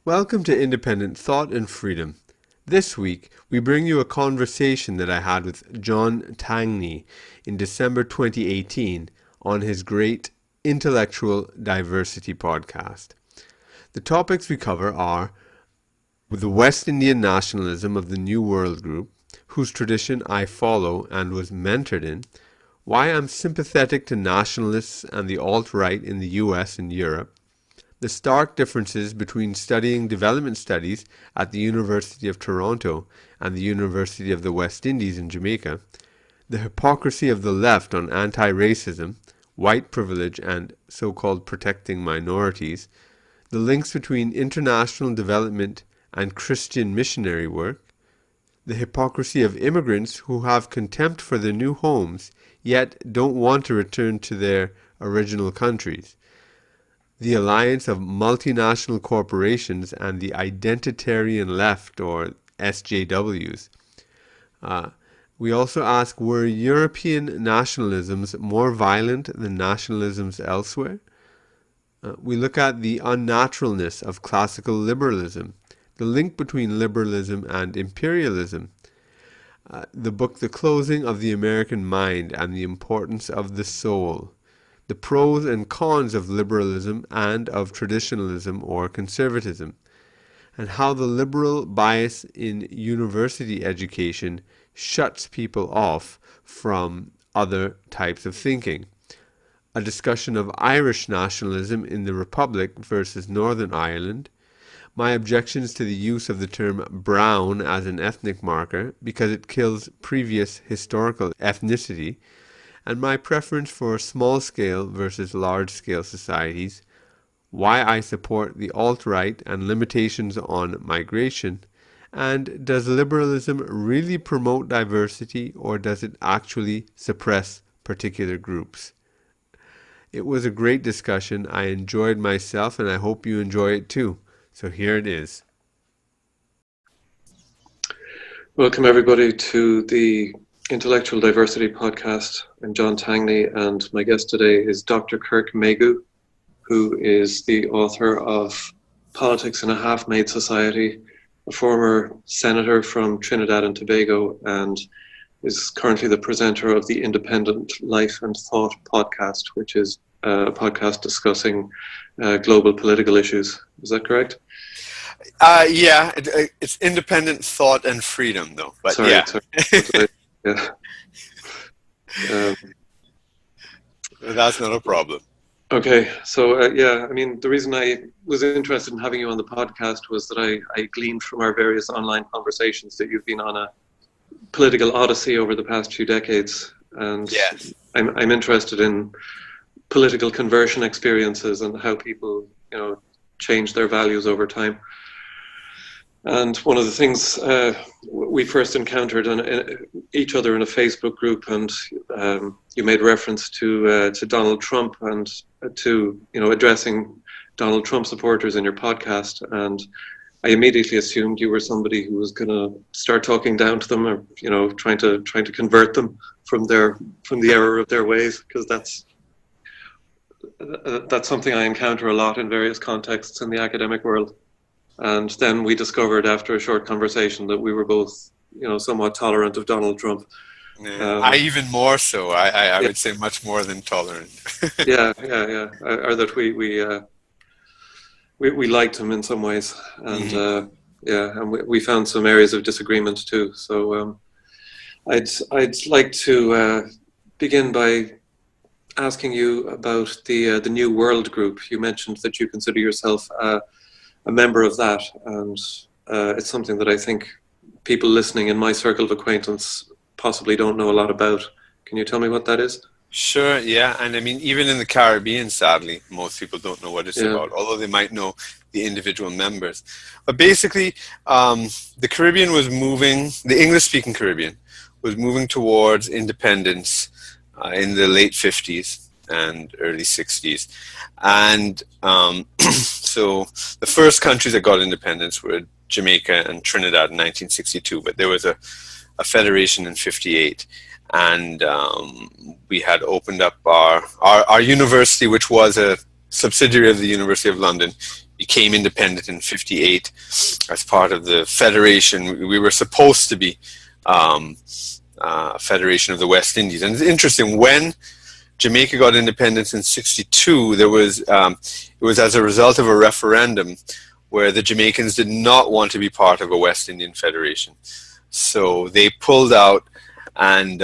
Welcome to Independent Thought and Freedom. This week, we bring you a conversation that I had with John Tangney in December 2018 on his great Intellectual Diversity podcast. The topics we cover are the West Indian nationalism of the New World Group, whose tradition I follow and was mentored in, why I'm sympathetic to nationalists and the alt-right in the US and Europe, the stark differences between studying development studies at the University of Toronto and the University of the West Indies in Jamaica, the hypocrisy of the left on anti-racism, white privilege and so-called protecting minorities, the links between international development and Christian missionary work, the hypocrisy of immigrants who have contempt for their new homes yet don't want to return to their original countries, the alliance of multinational corporations and the identitarian left, or SJWs. We also ask, were European nationalisms more violent than nationalisms elsewhere? We look at the unnaturalness of classical liberalism, the link between liberalism and imperialism, the book The Closing of the American Mind and the Importance of the Soul, the pros and cons of liberalism and of traditionalism or conservatism, and how the liberal bias in university education shuts people off from other types of thinking. A discussion of Irish nationalism in the Republic versus Northern Ireland, my objections to the use of the term brown as an ethnic marker because it kills previous historical ethnicity, and my preference for small-scale versus large-scale societies, why I support the alt-right and limitations on migration, and does liberalism really promote diversity or does it actually suppress particular groups? It was a great discussion. I enjoyed myself and I hope you enjoy it too. So here it is. Welcome everybody to the Intellectual Diversity podcast. I'm John Tangney and my guest today is Dr. Kirk Megu, who is the author of Politics in a Half-Made Society, a former senator from Trinidad and Tobago, and is currently the presenter of the Independent Life and Thought podcast, which is a podcast discussing global political issues. Is that correct? It's independent thought and freedom, though. But sorry. Yeah. That's not a problem. Okay, so the reason I was interested in having you on the podcast was that I gleaned from our various online conversations that you've been on a political odyssey over the past few decades, and yes. I'm interested in political conversion experiences and how people, change their values over time. And one of the things we first encountered each other in a Facebook group, and you made reference to Donald Trump and to addressing Donald Trump supporters in your podcast, and I immediately assumed you were somebody who was going to start talking down to them, or trying to convert them from the error of their ways, because that's something I encounter a lot in various contexts in the academic world. And then we discovered after a short conversation that we were both, somewhat tolerant of Donald Trump. I even more so. I would say much more than tolerant. Yeah. Or that we liked him in some ways, and and we found some areas of disagreement too. So I'd like to begin by asking you about the New World Group. You mentioned that you consider yourself a member of that, and it's something that I think people listening in my circle of acquaintance possibly don't know a lot about. Can you tell me what that is? Sure, yeah. And I mean, even in the Caribbean, sadly, most people don't know what it's about, although they might know the individual members. But basically, the Caribbean was moving, the English-speaking Caribbean was moving towards independence in the late 50s and early 60s. And so the first countries that got independence were Jamaica and Trinidad in 1962, but there was a federation in 58. And we had opened up our university, which was a subsidiary of the University of London, became independent in 58 as part of the Federation. We were supposed to be Federation of the West Indies. And it's interesting, when Jamaica got independence in 62, there was it was as a result of a referendum where the Jamaicans did not want to be part of a West Indian Federation. So they pulled out, and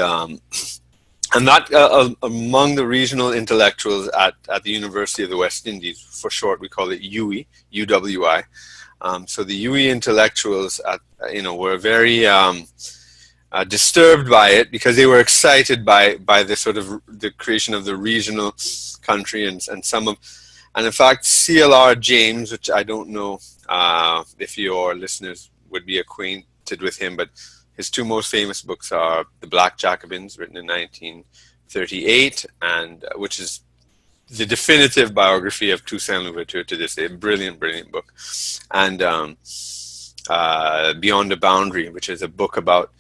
that among the regional intellectuals at the University of the West Indies, for short we call it UWI, UWI. So the UWI intellectuals were very disturbed by it, because they were excited by the sort of the creation of the regional country, and in fact CLR James, which I don't know if your listeners would be acquainted with him, but his two most famous books are The Black Jacobins, written in 1938, and which is the definitive biography of Toussaint Louverture to this day, brilliant book, and Beyond the Boundary, which is a book about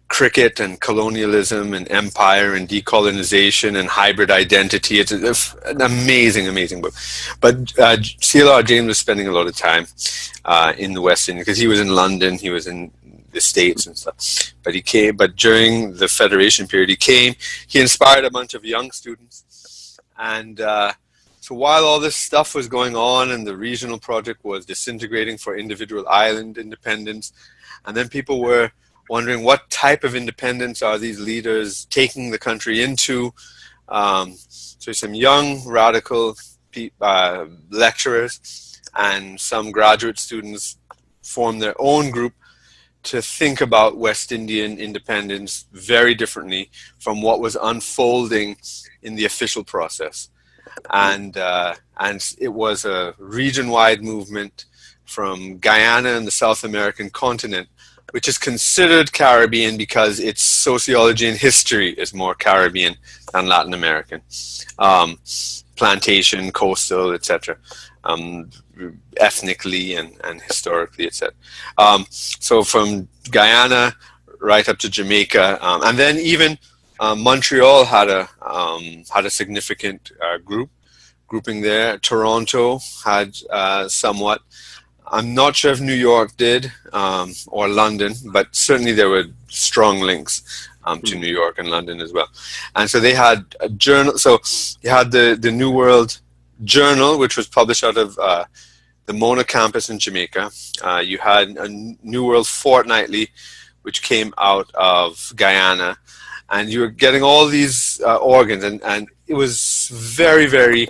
cricket and colonialism and empire and decolonization and hybrid identity. It's an amazing book. But CLR James was spending a lot of time in the West Indies, because he was in London, he was in the States and stuff. But during the Federation period, he inspired a bunch of young students. And so while all this stuff was going on and the regional project was disintegrating for individual island independence, and then people were wondering what type of independence are these leaders taking the country into. So some young radical lecturers and some graduate students formed their own group to think about West Indian independence very differently from what was unfolding in the official process. And it was a region-wide movement from Guyana and the South American continent, which is considered Caribbean because its sociology and history is more Caribbean than Latin American. Plantation, coastal, etc. Ethnically and historically, etc. So from Guyana right up to Jamaica, and then even Montreal had a significant grouping there. Toronto had somewhat. I'm not sure if New York did, or London, but certainly there were strong links to New York and London as well. And so they had a journal. So you had the New World Journal, which was published out of the Mona campus in Jamaica. You had a New World Fortnightly, which came out of Guyana. And you were getting all these organs, and it was very, very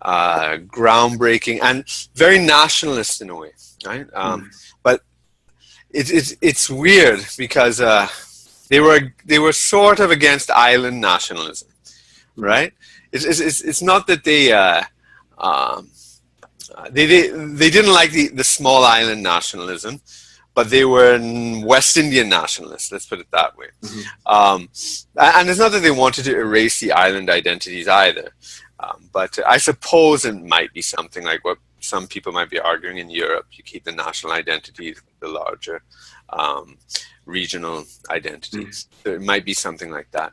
groundbreaking and very nationalist in a way, right? But it's weird because they were sort of against island nationalism, right? It's not that they didn't like the small island nationalism, but they were West Indian nationalists, let's put it that way. And it's not that they wanted to erase the island identities either. But I suppose it might be something like what some people might be arguing in Europe. You keep the national identities, the larger regional identities. So it might be something like that.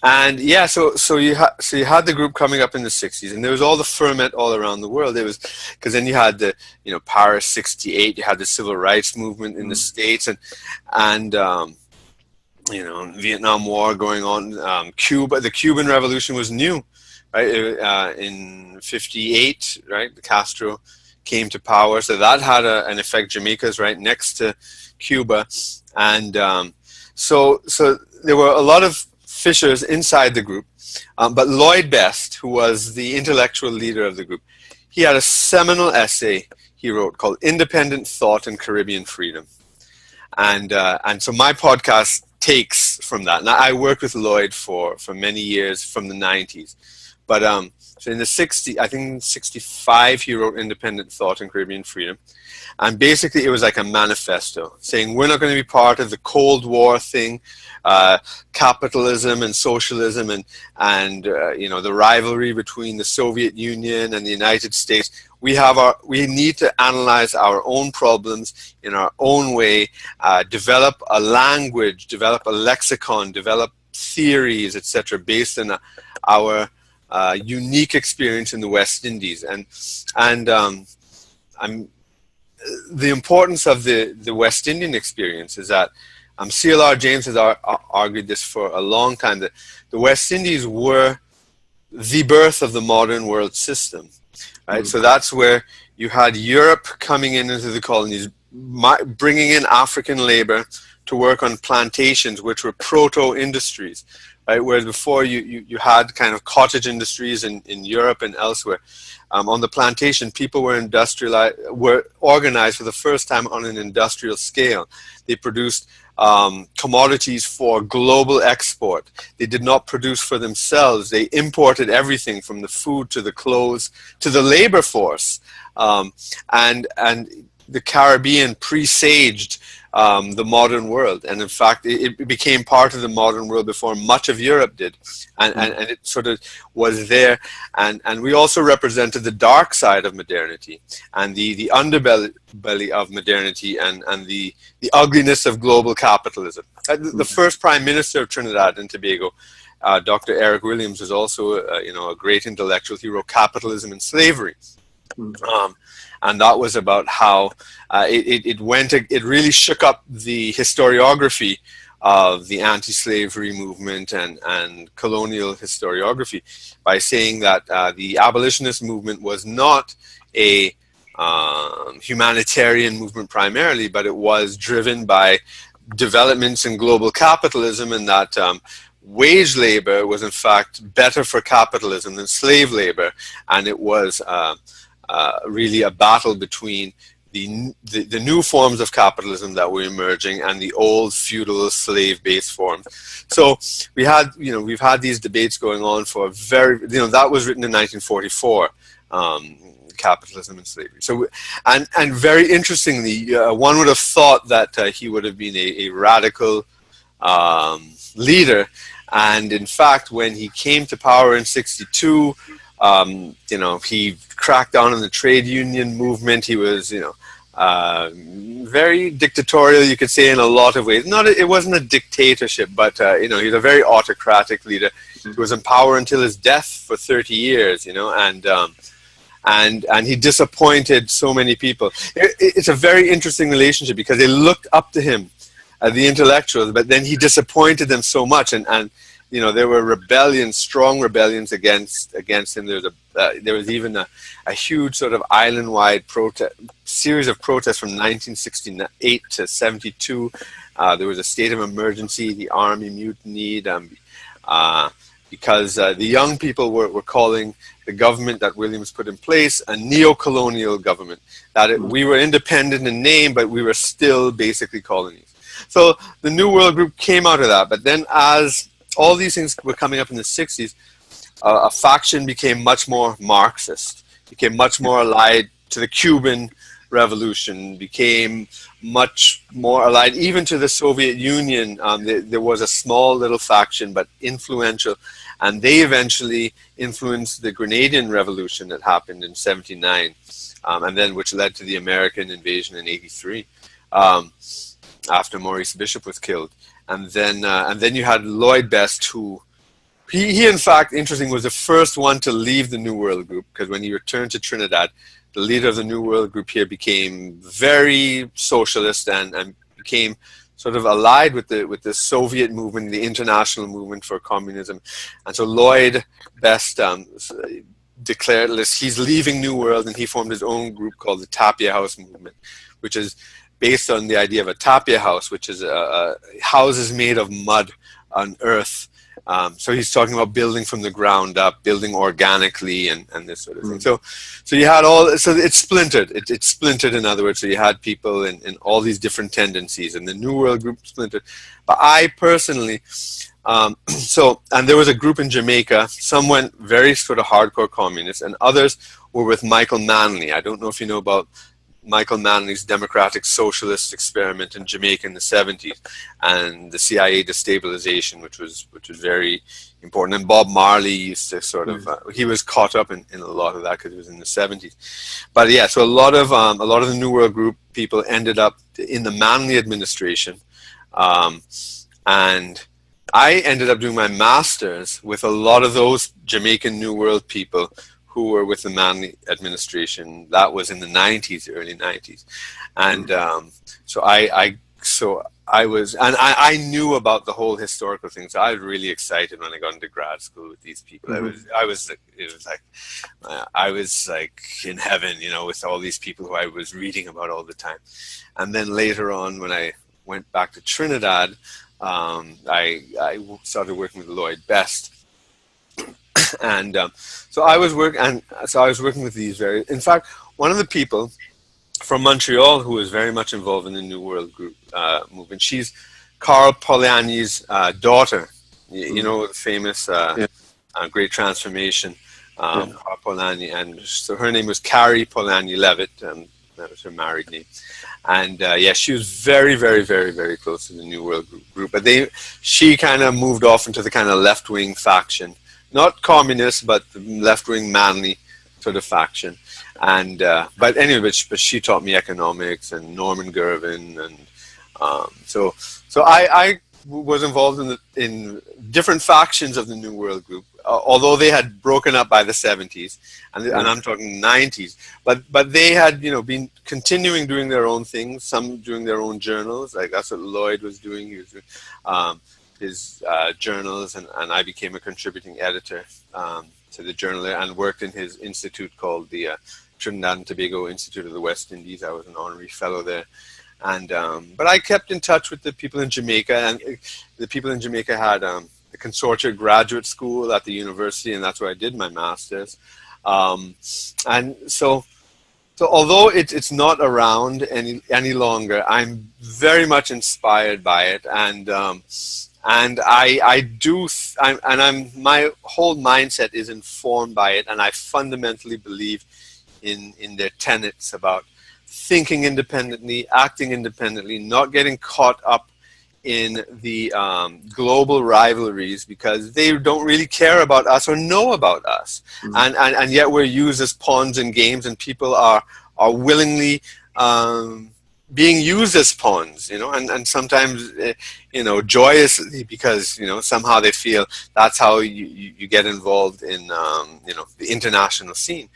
And yeah, so you had the group coming up in the 60s, and there was all the ferment all around the world. It was because then you had the Paris 68, you had the civil rights movement in the States, and Vietnam War going on. Cuba, the Cuban Revolution was new, right? In 58, right? Castro came to power, so that had an effect. Jamaica's right next to Cuba, and so there were a lot of fissures inside the group. But Lloyd Best, who was the intellectual leader of the group, he had a seminal essay he wrote called "Independent Thought and Caribbean Freedom," and so my podcast takes from that. Now, I worked with Lloyd for many years from the 90s, but so in the 60s, I think 65, he wrote Independent Thought and Caribbean Freedom, and basically it was like a manifesto saying we're not going to be part of the Cold War thing, capitalism and socialism and the rivalry between the Soviet Union and the United States. We need to analyze our own problems in our own way, develop a language, develop a lexicon, develop theories, etc., based on our unique experience in the West Indies, and the importance of the West Indian experience is that C.L.R. James has argued this for a long time, that the West Indies were the birth of the modern world system, right? So that's where you had Europe coming into the colonies, bringing in African labor to work on plantations, which were proto-industries, right? Whereas before you had kind of cottage industries in Europe and elsewhere. On the plantation, people were organized for the first time on an industrial scale. They produced commodities for global export. They did not produce for themselves. They imported everything from the food to the clothes to the labor force. And the Caribbean presaged the modern world, and in fact it became part of the modern world before much of Europe did, and it sort of was there, and we also represented the dark side of modernity and the underbelly of modernity and the ugliness of global capitalism. The first Prime Minister of Trinidad and Tobago, Dr. Eric Williams, was also a great intellectual. He wrote Capitalism and Slavery. And that was about how it really shook up the historiography of the anti-slavery movement and colonial historiography by saying that the abolitionist movement was not a humanitarian movement primarily, but it was driven by developments in global capitalism, and that wage labor was in fact better for capitalism than slave labor, and it was really a battle between the new forms of capitalism that were emerging and the old feudal slave-based forms. So we've had these debates going on for that was written in 1944, Capitalism and Slavery. So and very interestingly, one would have thought that he would have been a radical leader, and in fact, when he came to power in '62. He cracked down on the trade union movement. He was, very dictatorial, you could say, in a lot of ways. It wasn't a dictatorship, but he was a very autocratic leader. He was in power until his death for 30 years, and he disappointed so many people. It's a very interesting relationship because they looked up to him, the intellectuals, but then he disappointed them so much, and there were rebellions, strong rebellions against him. There was even a huge sort of island-wide series of protests from 1968 to 72. There was a state of emergency. The army mutinied because the young people were calling the government that Williams put in place a neo-colonial government. We were independent in name, but we were still basically colonies. So the New World Group came out of that. But then as all these things were coming up in the 60s, a faction became much more Marxist, became much more allied to the Cuban Revolution, became much more allied even to the Soviet Union. There was a small little faction, but influential, and they eventually influenced the Grenadian Revolution that happened in '79, and then which led to the American invasion in '83, after Maurice Bishop was killed. And then you had Lloyd Best, who he in fact, interesting, was the first one to leave the New World Group, because when he returned to Trinidad, the leader of the New World Group here became very socialist and became sort of allied with the Soviet movement, the international movement for communism. And so Lloyd Best declared he's leaving New World, and he formed his own group called the Tapia House Movement, which is based on the idea of a tapia house, which is houses made of mud on earth. So he's talking about building from the ground up, building organically, and this sort of thing. So you had so it's splintered. It's splintered, in other words. So you had people in all these different tendencies, and the New World Group splintered. But I personally, and there was a group in Jamaica. Some went very sort of hardcore communist, and others were with Michael Manley. I don't know if you know about Michael Manley's democratic socialist experiment in Jamaica in the 70s, and the CIA destabilization, which was very important. And Bob Marley used to sort of he was caught up in a lot of that because it was in the 70s. But yeah, so a lot of the New World Group people ended up in the Manley administration, and I ended up doing my master's with a lot of those Jamaican New World people who were with the Manley administration. That was in the 90s, early 90s. And so I was, and I knew about the whole historical thing. So I was really excited when I got into grad school with these people. I was like in heaven, you know, with all these people who I was reading about all the time. And then later on, when I went back to Trinidad, I started working with Lloyd Best. And so I was working with these in fact, one of the people from Montreal who was very much involved in the New World Group movement, she's Carl Polanyi's daughter, you know, the famous Great Transformation, Carl Polanyi, and so her name was Carrie Polanyi Levitt, and that was her married name. And she was very, very, very, very close to the New World Group, but she kind of moved off into the kind of left-wing faction. Not communist, but the left-wing Manley sort of faction. And but anyway, but she taught me economics and Norman Gervin, and so I was involved in different factions of the New World Group, although they had broken up by the 70s, and I'm talking 90s. But they had, you know, been continuing doing their own things. Some doing their own journals, like that's what Lloyd was doing. He was doing his journals, and I became a contributing editor to the journal and worked in his institute called the Trinidad and Tobago Institute of the West Indies. I was an honorary fellow there. And but I kept in touch with the people in Jamaica, and the people in Jamaica had the Consortia Graduate School at the university, and that's where I did my master's. And so although it's not around any longer, I'm very much inspired by it, and my whole mindset is informed by it, and I fundamentally believe in their tenets about thinking independently, acting independently, not getting caught up in the global rivalries because they don't really care about us or know about us. And yet we're used as pawns in games, and people are willingly being used as pawns, you know, and sometimes, you know, joyously, because, you know, somehow they feel that's how you get involved in, you know, the international scene.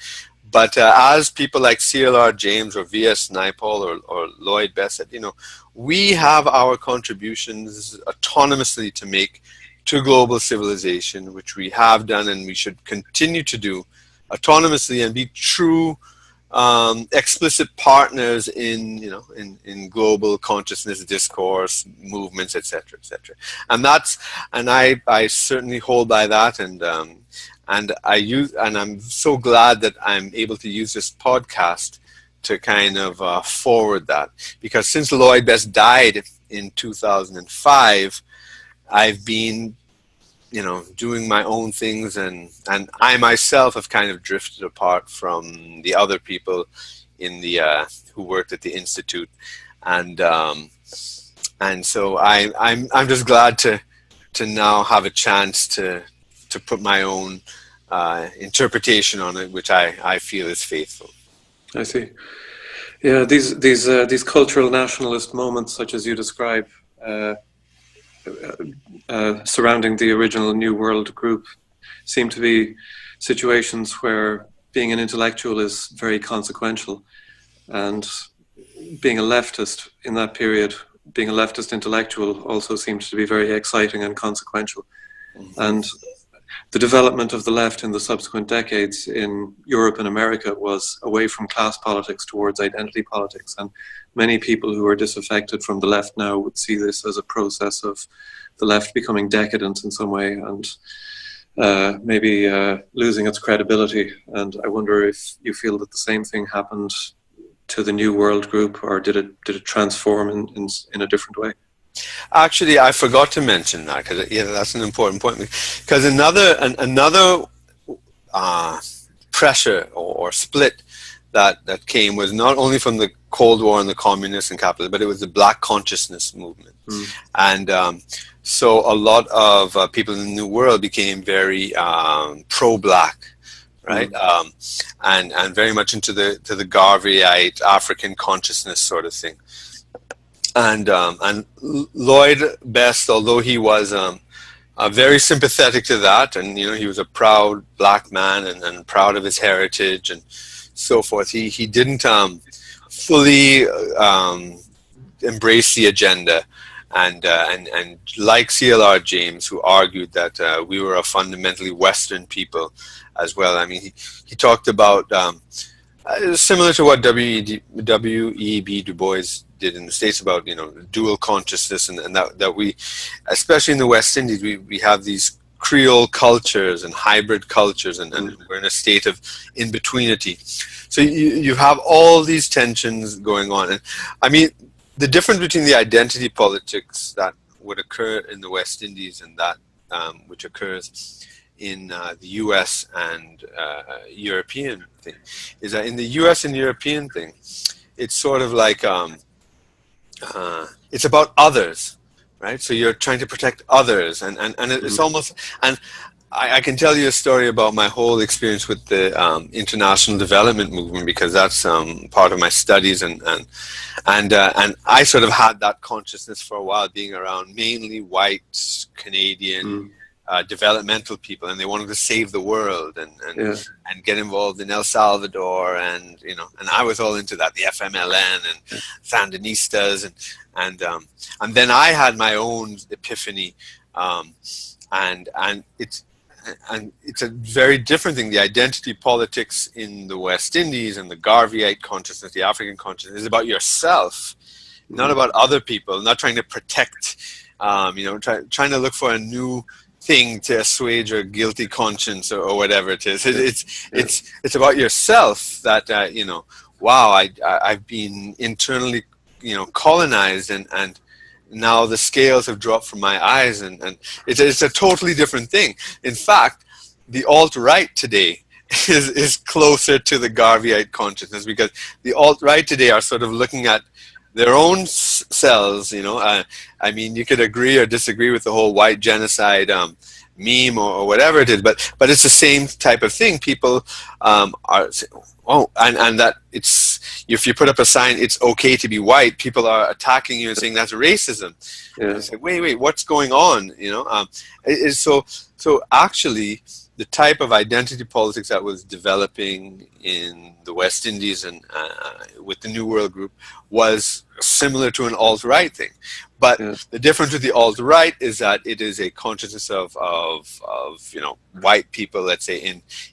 But as people like CLR James or V.S. Naipaul or Lloyd Best said, you know, we have our contributions autonomously to make to global civilization, which we have done and we should continue to do autonomously and be true explicit partners in, you know, in global consciousness, discourse, movements, etc., etc. And I certainly hold by that, and I'm so glad that I'm able to use this podcast to kind of forward that, because since Lloyd Best died in 2005, I've been, you know, doing my own things, and I myself have kind of drifted apart from the other people in the who worked at the institute, and so I'm just glad to now have a chance to put my own interpretation on it, which I feel is faithful. I see. Yeah, these cultural nationalist moments, such as you describe, surrounding the original New World Group, seem to be situations where being an intellectual is very consequential, and being a leftist in that period, being a leftist intellectual, also seems to be very exciting and consequential. And the development of the left in the subsequent decades in Europe and America was away from class politics towards identity politics, and many people who are disaffected from the left now would see this as a process of the left becoming decadent in some way, and maybe losing its credibility. And I wonder if you feel that the same thing happened to the New World Group, or did it transform in a different way? Actually, I forgot to mention that, because that's an important point. Because another pressure or split that came was not only from the Cold War and the communists and capitalists, but it was the Black consciousness movement. And so a lot of people in the New World became very pro-Black, right? And very much into the Garveyite African consciousness sort of thing. And Lloyd Best, although he was very sympathetic to that, and he was a proud black man and proud of his heritage and so forth. He didn't fully embrace the agenda, and like CLR James, who argued that we were a fundamentally Western people as well. I mean, he talked about similar to what W.E.B. Du Bois did in the States about dual consciousness, and that we, especially in the West Indies, we have these Creole cultures and hybrid cultures, and we're in a state of in-betweenity. So you have all these tensions going on, and I mean, the difference between the identity politics that would occur in the West Indies and that which occurs in the U.S. and European thing is that in the U.S. and European thing, it's sort of like it's about others, right? So you're trying to protect others, and it's almost, and I can tell you a story about my whole experience with the international development movement, because that's part of my studies, and I sort of had that consciousness for a while, being around mainly white Canadian developmental people, and they wanted to save the world and get involved in El Salvador, and and I was all into that, the FMLN and Sandinistas, and then I had my own epiphany, and it's a very different thing. The identity politics in the West Indies and the Garveyite consciousness, the African consciousness, is about yourself, not about other people, not trying to protect, trying to look for a new thing to assuage your guilty conscience or whatever it is. It's about yourself, that wow, I've been internally colonized, and now the scales have dropped from my eyes, and it's a totally different thing. In fact, the alt-right today is closer to the Garveyite consciousness, because the alt-right today are sort of looking at their own selves. I mean, you could agree or disagree with the whole white genocide meme or whatever it is, but it's the same type of thing. People are and that it's, if you put up a sign, it's okay to be white, people are attacking you and saying that's racism. It's like, wait, what's going on? So actually, the type of identity politics that was developing in the West Indies and with the New World Group was similar to an alt-right thing. But the difference with the alt-right is that it is a consciousness of white people, let's say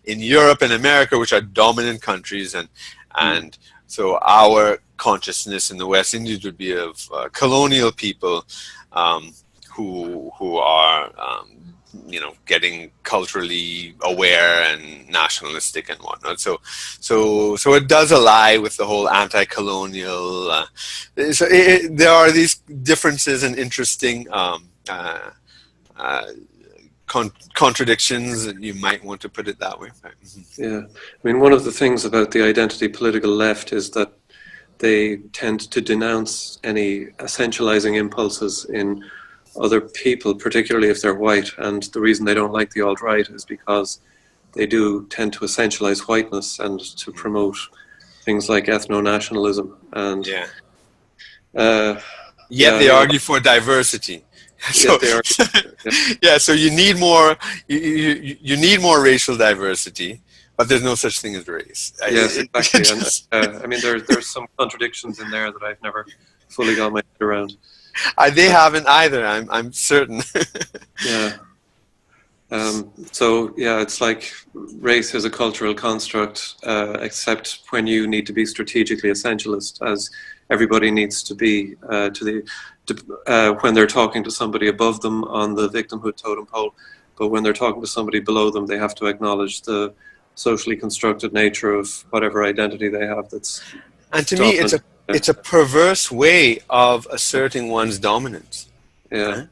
in Europe and America, which are dominant countries, and so our consciousness in the West Indies would be of colonial people who are getting culturally aware and nationalistic and whatnot. So it does ally with the whole anti-colonial. There are these differences and interesting contradictions, and you might want to put it that way. Yeah, I mean, one of the things about the identity political left is that they tend to denounce any essentializing impulses in other people, particularly if they're white. And the reason they don't like the alt-right is because they do tend to essentialize whiteness and to promote things like ethno-nationalism. And they argue for diversity. So, so you need more. You need more racial diversity, but there's no such thing as race. Yes, exactly. And, I mean, there's some contradictions in there that I've never fully got my head around. They haven't either, I'm certain. It's like race is a cultural construct, except when you need to be strategically essentialist, as everybody needs to be when they're talking to somebody above them on the victimhood totem pole. But when they're talking to somebody below them, they have to acknowledge the socially constructed nature of whatever identity they have. And to me, it's a perverse way of asserting one's dominance. Yeah,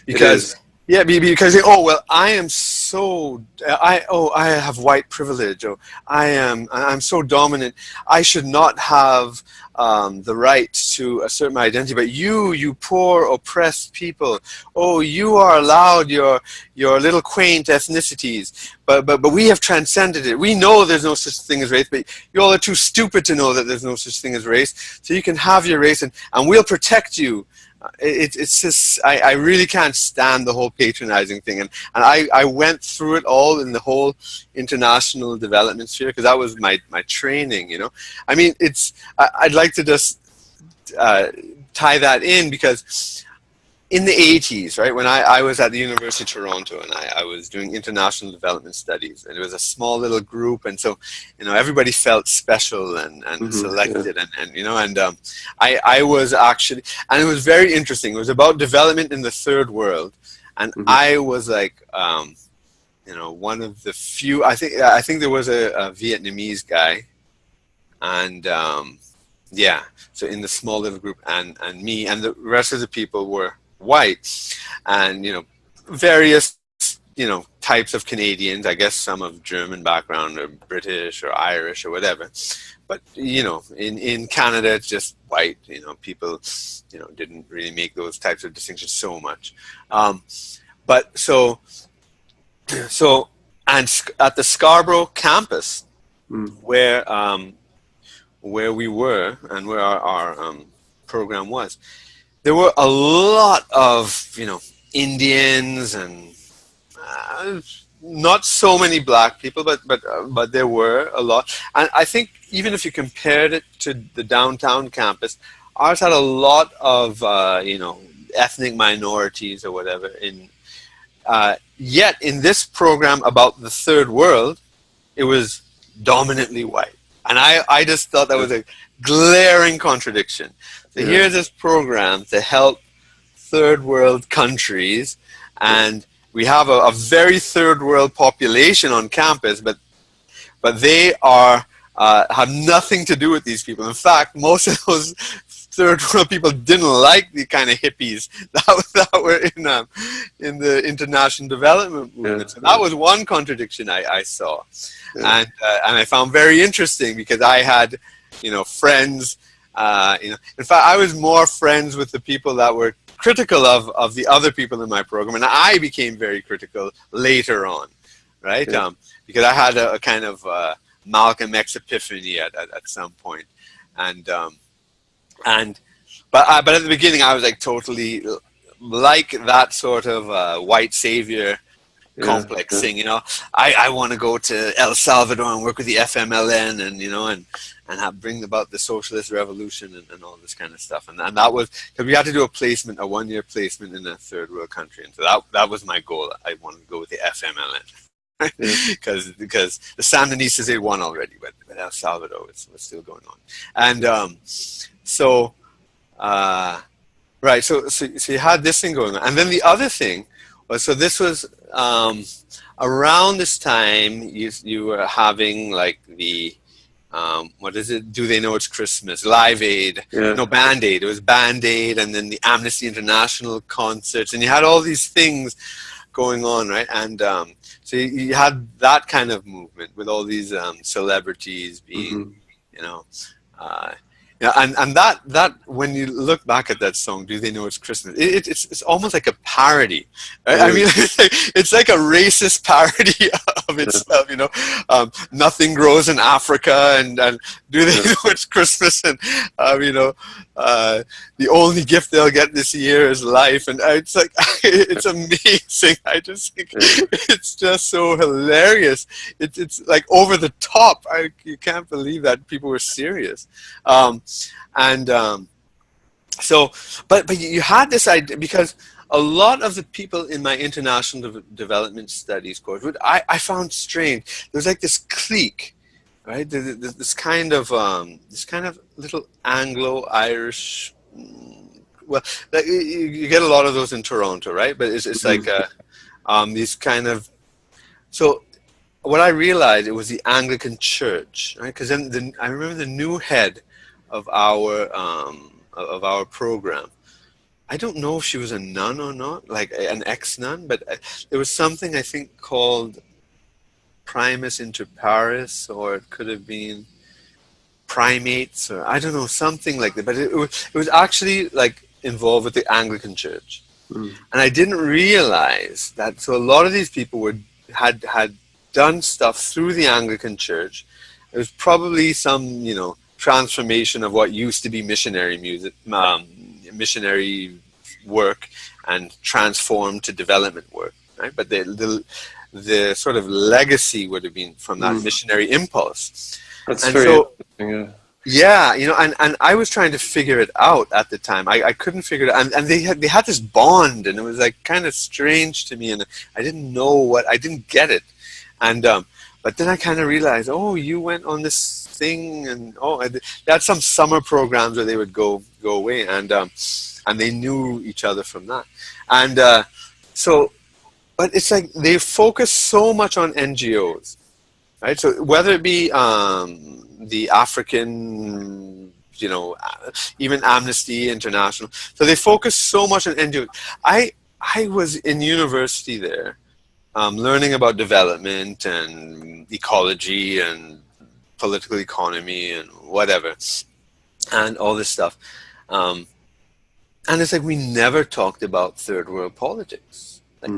because I am so I have white privilege, or I'm so dominant, I should not have the right to assert my identity. But you poor oppressed people, you are allowed your little quaint ethnicities, but we have transcended it. We know there's no such thing as race, but you all are too stupid to know that there's no such thing as race. So you can have your race, and we'll protect you. it's just I really can't stand the whole patronizing thing, and I went through it all in the whole international development sphere because that was my training, you know. I mean, I'd like to just tie that in because in the 80s, right, when I was at the University of Toronto and I was doing international development studies, and it was a small little group, and so, you know, everybody felt special and selected, and you know, and I was actually, and it was very interesting. It was about development in the third world, and I was like, you know, one of the few. I think there was a Vietnamese guy, and yeah, so in the small little group, and me, and the rest of the people were white, and you know, various, you know, types of Canadians, I guess some of German background or British or Irish or whatever, but you know, in Canada it's just white, you know, people, you know, didn't really make those types of distinctions so much, but so and at the Scarborough campus where we were and where our program was, there were a lot of, you know, Indians and not so many black people, but there were a lot. And I think even if you compared it to the downtown campus, ours had a lot of, you know, ethnic minorities or whatever. Yet in this program about the third world, it was dominantly white. And I just thought that was a glaring contradiction. So here's this program to help third world countries, and we have a very third world population on campus, but they are have nothing to do with these people. In fact, most of those third world people didn't like the kind of hippies that were in the international development movement. So that was one contradiction I saw, and I found very interesting because I had, you know, friends. You know, in fact, I was more friends with the people that were critical of the other people in my program, and I became very critical later on, right? Because I had a kind of Malcolm X epiphany at some point, but at the beginning I was like totally like that sort of white savior complex thing, you know. I want to go to El Salvador and work with the FMLN, and you know, and bring about the socialist revolution and all this kind of stuff, and that was because we had to do a 1-year placement in a third world country, and so that was my goal. I wanted to go with the FMLN because the Sandinistas, they won already, but El Salvador was still going on, and right, so you had this thing going on, and then the other thing was, so this was around this time you were having like the what is it? Do They Know It's Christmas? Live Aid. No, Band Aid. It was Band Aid, and then the Amnesty International concerts, and you had all these things going on, right? And so you had that kind of movement with all these celebrities being, you know, and that when you look back at that song, Do They Know It's Christmas? It's almost like a parody, right? I mean, it's like a racist parody of itself, you know. Nothing grows in Africa, and Do They Know It's Christmas? And you know, the only gift they'll get this year is life, and it's like it's amazing. I just think it's just so hilarious. It's like over the top. You can't believe that people were serious. So, but you had this idea, because a lot of the people in my international development studies course, I found strange. There's like this clique, right? This kind of little Anglo-Irish. Well, you get a lot of those in Toronto, right? But it's like these kind of. So what I realized, it was the Anglican Church, right? Because then I remember the new head of our program. I don't know if she was a nun or not, like an ex-nun, but there was something I think called Primus Inter Pares, or it could have been Primates, or I don't know, something like that. But it was actually like involved with the Anglican Church, and I didn't realize that. So a lot of these people had done stuff through the Anglican Church. It was probably some, you know, transformation of what used to be missionary music, missionary work and transformed to development work, right? But the sort of legacy would have been from that missionary impulse. That's and very so, interesting, yeah. yeah, you know, and I was trying to figure it out at the time. I couldn't figure it out. And they had this bond, and it was like kind of strange to me, and I didn't get it. And but then I kind of realized, oh, you went on this thing, and they had some summer programs where they would go away, and they knew each other from that. And but it's like they focus so much on NGOs, right? So whether it be the African, you know, even Amnesty International. So they focus so much on NGOs. I was in university there, learning about development and ecology and political economy and whatever, and all this stuff. And it's like we never talked about third world politics. Like,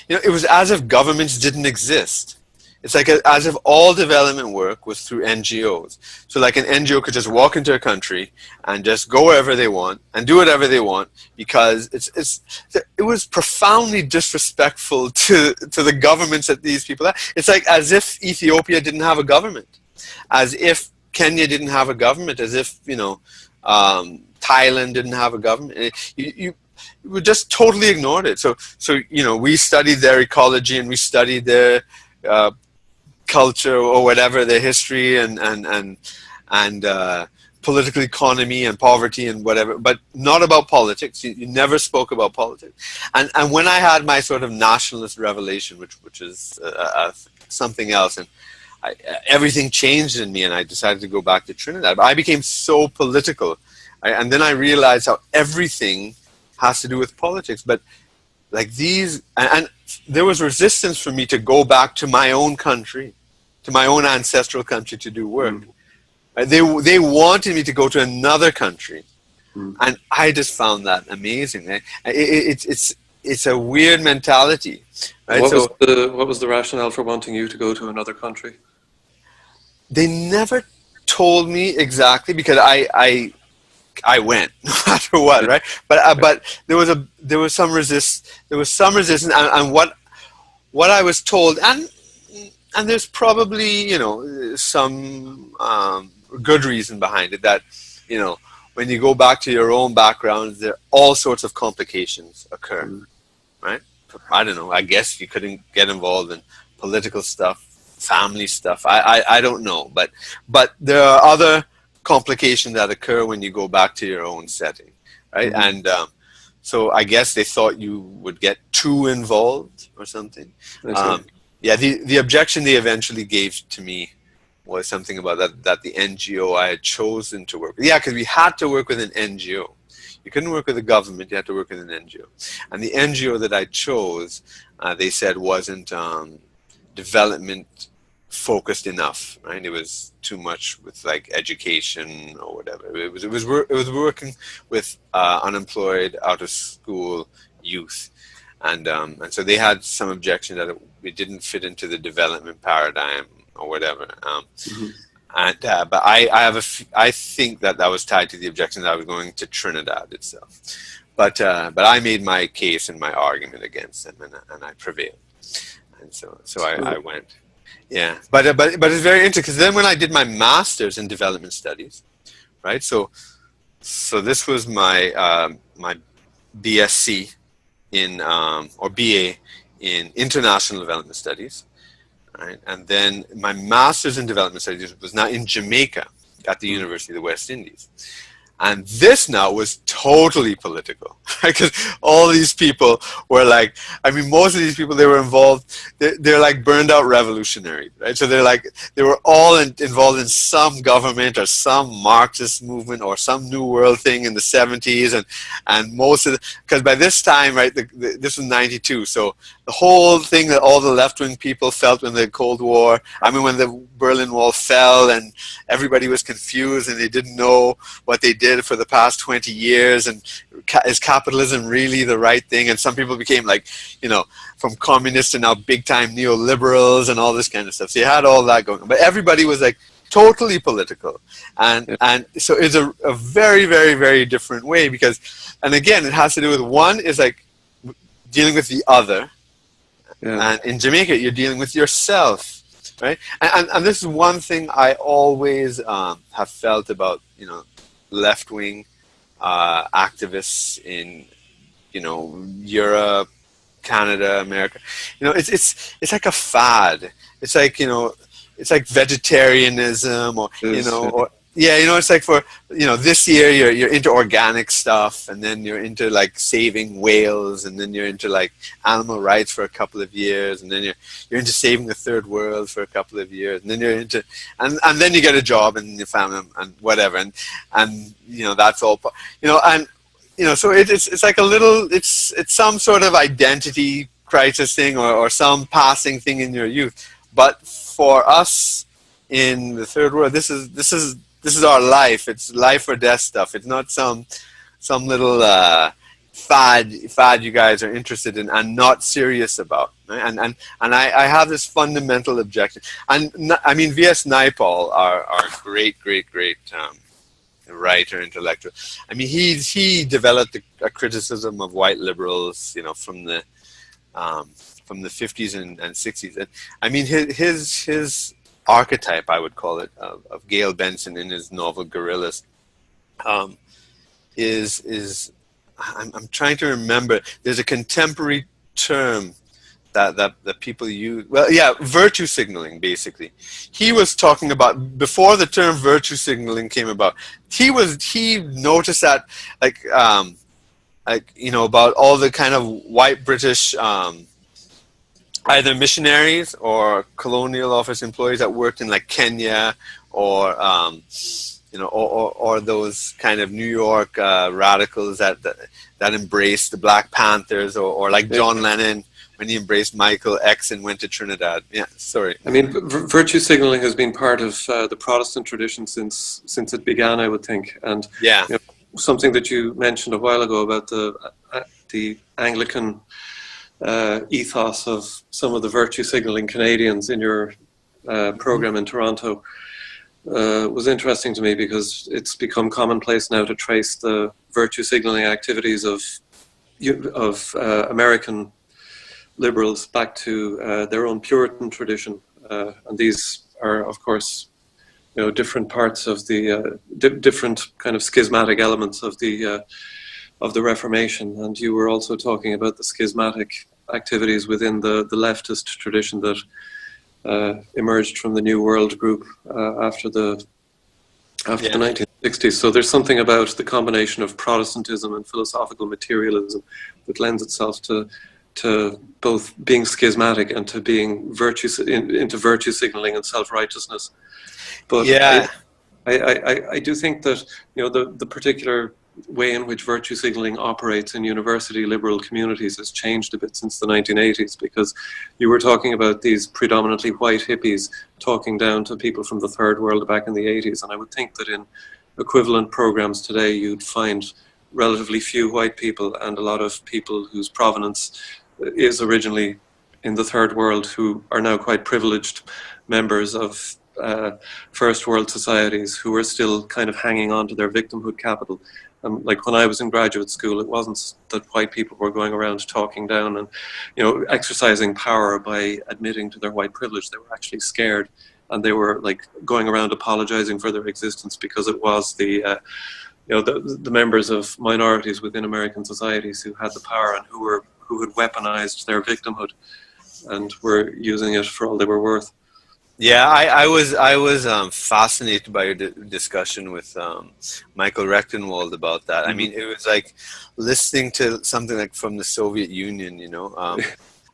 you know, it was as if governments didn't exist. It's like as if all development work was through NGOs. So like an NGO could just walk into a country and just go wherever they want and do whatever they want, because it was profoundly disrespectful to the governments that these people had. It's like as if Ethiopia didn't have a government, as if Kenya didn't have a government, as if, you know, Thailand didn't have a government. You would just totally ignored it. So you know, we studied their ecology and we studied their culture or whatever, their history and political economy and poverty and whatever, but not about politics. You never spoke about politics. And when I had my sort of nationalist revelation, which is something else, and everything changed in me, and I decided to go back to Trinidad. But I became so political, and then I realized how everything has to do with politics. But like these, and there was resistance for me to go back to my own country, to my own ancestral country to do work. They wanted me to go to another country, and I just found that amazing. It's a weird mentality, right? What was the rationale for wanting you to go to another country? They never told me exactly, because I went no matter what, right? But there was some resistance, and what I was told, and there's probably, you know, some good reason behind it, that, you know, when you go back to your own background, there all sorts of complications occur, right? I don't know. I guess you couldn't get involved in political stuff, family stuff. I don't know, but there are other complications that occur when you go back to your own setting, right? And so I guess they thought you would get too involved or something. Yeah, the objection they eventually gave to me was something about that the NGO I had chosen to work with. Yeah, because we had to work with an NGO. You couldn't work with the government, you had to work with an NGO. And the NGO that I chose, they said wasn't development focused enough, right? It was too much with like education or whatever. It was working with unemployed, out of school youth, and so they had some objection that it didn't fit into the development paradigm or whatever. And but I think that was tied to the objection that I was going to Trinidad itself. But I made my case and my argument against them, and I prevailed, and so I went. Yeah, but it's very interesting, because then when I did my master's in development studies, right? So this was my my BSc in or BA in international development studies, right? And then my master's in development studies was now in Jamaica at the University of the West Indies. And this now was totally political, because all these people were like, I mean, most of these people, they were involved, they're like burned out revolutionaries, right? So they were all involved in some government or some Marxist movement or some New World thing in the 70s. And most of because by this time, right, this was 92. So the whole thing that all the left-wing people felt when the Cold War, I mean, when the Berlin Wall fell and everybody was confused and they didn't know what they did for the past 20 years, and is capitalism really the right thing? And some people became like, you know, from communists to now big time neoliberals and all this kind of stuff. So you had all that going on, but everybody was like totally political, and so it's a very, very, very different way, because, and again, it has to do with, one is like dealing with the other, and in Jamaica you're dealing with yourself, right? And this is one thing I always have felt about, you know, left-wing activists in, you know, Europe, Canada, America. You know, it's like a fad. It's like, you know, it's like vegetarianism, or, you know, or, yeah, you know, it's like, for, you know, this year you're into organic stuff, and then you're into like saving whales, and then you're into like animal rights for a couple of years, and then you're into saving the third world for a couple of years, and then you're into, and then you get a job and your family and whatever, and you know, that's all, you know, and you know, so it's like a little, it's some sort of identity crisis thing, or some passing thing in your youth. But for us in the third world, this is our life. It's life or death stuff. It's not some little fad you guys are interested in and not serious about. Right? And I have this fundamental objection. And I mean, V.S. Naipaul, our great writer, intellectual. I mean, he developed a criticism of white liberals, you know, from the 50s and 60s. And I mean, his archetype, I would call it, of Gail Benson in his novel Gorillas, is I'm trying to remember. There's a contemporary term that people use. Well, yeah, virtue signaling. Basically, he was talking about, before the term virtue signaling came about. He noticed that, like you know, about all the kind of white British either missionaries or colonial office employees that worked in like Kenya, or you know, or those kind of New York radicals that embraced the Black Panthers, or like John Lennon when he embraced Michael X and went to Trinidad. Yeah, sorry. I mean, virtue signaling has been part of the Protestant tradition since it began, I would think. And yeah, you know, something that you mentioned a while ago about the Anglican ethos of some of the virtue signaling Canadians in your program in Toronto was interesting to me, because it's become commonplace now to trace the virtue signaling activities of American liberals back to their own Puritan tradition, and these are, of course, you know, different parts of the different kind of schismatic elements of the Reformation. And you were also talking about the schismatic activities within the leftist tradition that emerged from the New World group after the 1960s. So there's something about the combination of Protestantism and philosophical materialism that lends itself to both being schismatic and to being into virtue signaling and self-righteousness. But yeah, I do think that, you know, the particular way in which virtue signaling operates in university liberal communities has changed a bit since the 1980s, because you were talking about these predominantly white hippies talking down to people from the third world back in the 80s, and I would think that in equivalent programs today you'd find relatively few white people and a lot of people whose provenance is originally in the third world, who are now quite privileged members of first world societies, who are still kind of hanging on to their victimhood capital. Like when I was in graduate school, it wasn't that white people were going around talking down and, you know, exercising power by admitting to their white privilege. They were actually scared, and they were like going around apologizing for their existence, because it was the the members of minorities within American societies who had the power and who had weaponized their victimhood and were using it for all they were worth. Yeah, I was fascinated by your discussion with Michael Rechtenwald about that. I mean, it was like listening to something like from the Soviet Union, you know.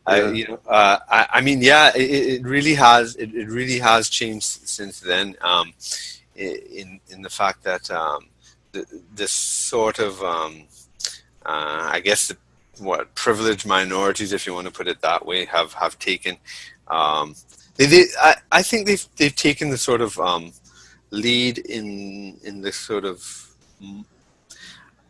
I mean, yeah, it really has changed since then. In the fact that this sort of I guess privileged minorities, if you want to put it that way, have taken. I think they've taken the sort of lead in this sort of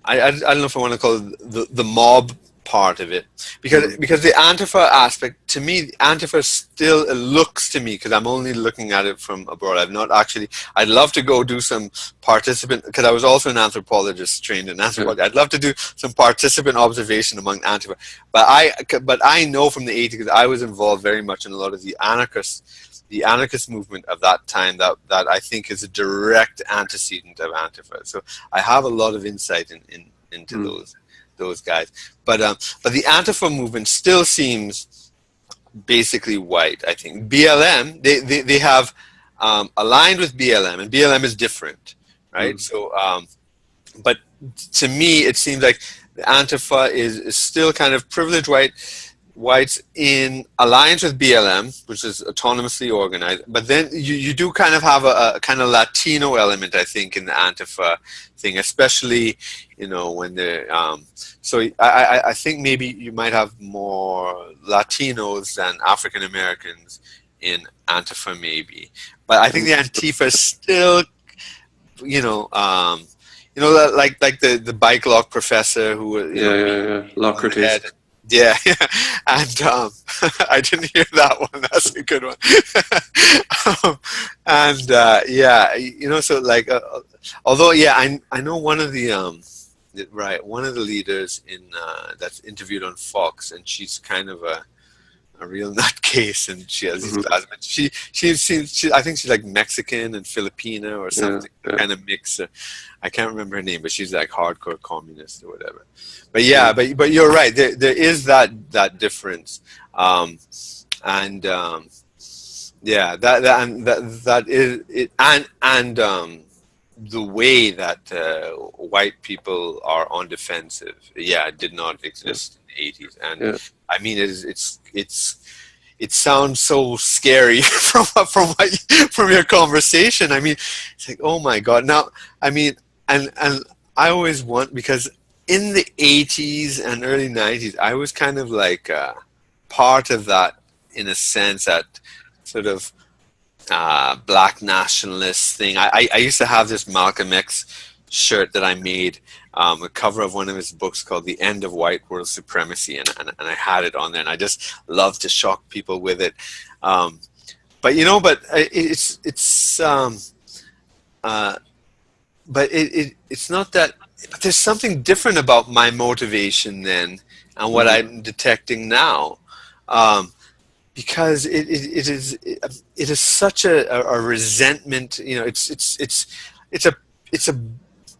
I don't know if I want to call it the mob part of it, because the Antifa aspect, to me, Antifa still looks to me, because I'm only looking at it from abroad. I've not actually. I'd love to go do some participant, because I was also an anthropologist trained in anthropology. I'd love to do some participant observation among Antifa, but I know from the 80s, because I was involved very much in a lot of the anarchist movement of that time, that I think is a direct antecedent of Antifa. So I have a lot of insight into those guys. But the Antifa movement still seems basically white, I think. BLM, they have aligned with BLM, and BLM is different, right? So, but to me, it seems like the Antifa is still kind of privileged whites in alliance with BLM, which is autonomously organized, but then you do kind of have a kind of Latino element, I think, in the Antifa thing, especially, when they're, so I think maybe you might have more Latinos than African Americans in Antifa, maybe, but I think the Antifa is still, like the bike lock professor who, Locrates. Yeah, and I didn't hear that one. That's a good one. So like, although I know one of the one of the leaders in that's interviewed on Fox, and she's kind of a real nutcase, and she has these classmates. She I think she's like Mexican and Filipina or something, kind of mix. I can't remember her name, but she's like hardcore communist or whatever. But but you're right. There is that difference, that is it, and the way that white people are on defensive, did not exist in the 80s, and I mean it sounds so scary from your conversation. I mean, it's like, oh my God. Now, I mean, and I always want, because in the 80s and early 90s, I was kind of like part of that, in a sense, that sort of black nationalist thing. I used to have this Malcolm X shirt that I made, a cover of one of his books called The End of White World Supremacy, and I had it on there, and I just loved to shock people with it. But it's not that. But there's something different about my motivation then, and what I'm detecting now, because it is such a resentment. It's a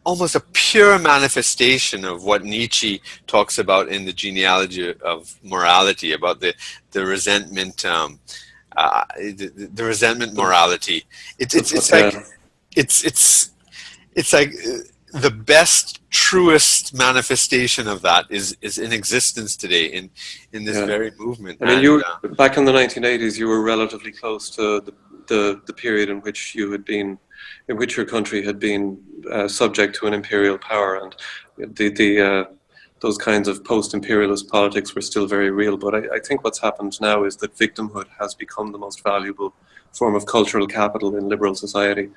almost a pure manifestation of what Nietzsche talks about in the genealogy of morality, about the resentment, the resentment morality. It's like the best, truest manifestation of that is in existence today in this very movement. I mean, back in the 1980s, you were relatively close to the period in which your country had been subject to an imperial power, and those kinds of post-imperialist politics were still very real. But I think what's happened now is that victimhood has become the most valuable form of cultural capital in liberal society.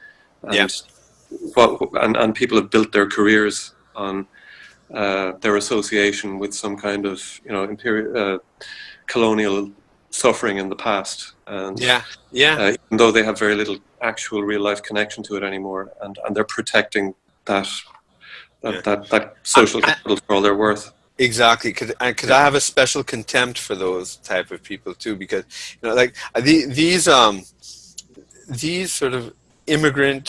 And people have built their careers on their association with some kind of imperial colonial suffering in the past, and even though they have very little actual real life connection to it anymore, and they're protecting that social capital for all they're worth. Exactly. Could I have a special contempt for those type of people too, because like these sort of immigrant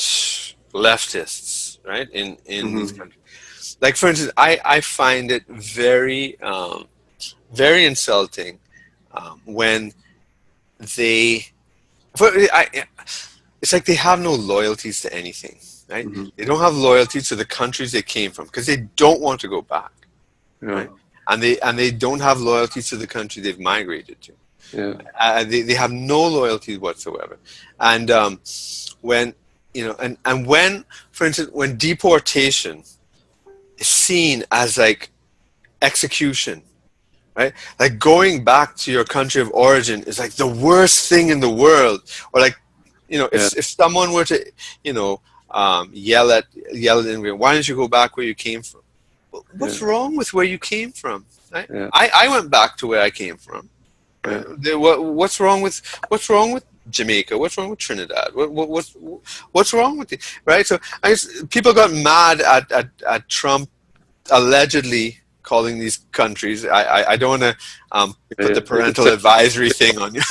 leftists, right, in these countries. Like, for instance, I find it very very insulting when it's like they have no loyalties to anything, right? They don't have loyalty to the countries they came from, because they don't want to go back, right? And they don't have loyalty to the country they've migrated to. They have no loyalty whatsoever. And when when, for instance, when deportation is seen as like execution, right? Like going back to your country of origin is like the worst thing in the world. Or like, if someone were to, yell at immigrant, why don't you go back where you came from? Well, what's wrong with where you came from? Right? Yeah. I went back to where I came from. Yeah. What's wrong with Jamaica? What's wrong with Trinidad? What's wrong with it? Right? So people got mad at Trump allegedly calling these countries. I don't want to put the parental advisory thing on you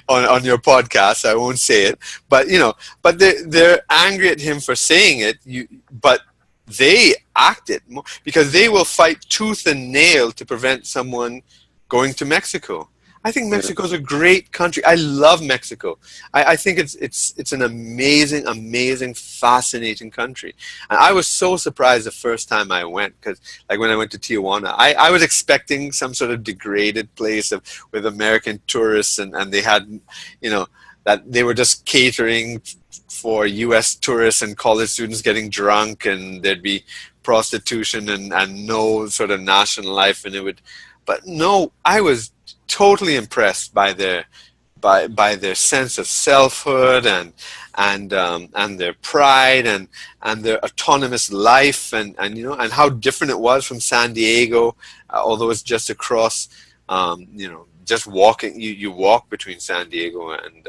on your podcast. I won't say it, but but they're angry at him for saying it. But they acted because they will fight tooth and nail to prevent someone going to Mexico. I think Mexico is a great country. I love Mexico. I think it's an amazing, fascinating country. And I was so surprised the first time I went, because like when I went to Tijuana, I was expecting some sort of degraded place with American tourists, and they had, that they were just catering for U.S. tourists and college students getting drunk, and there'd be prostitution and no sort of national life, but no, I was totally impressed by their sense of selfhood and their pride and their autonomous life and how different it was from San Diego, although it's just across, just walking. You walk between San Diego and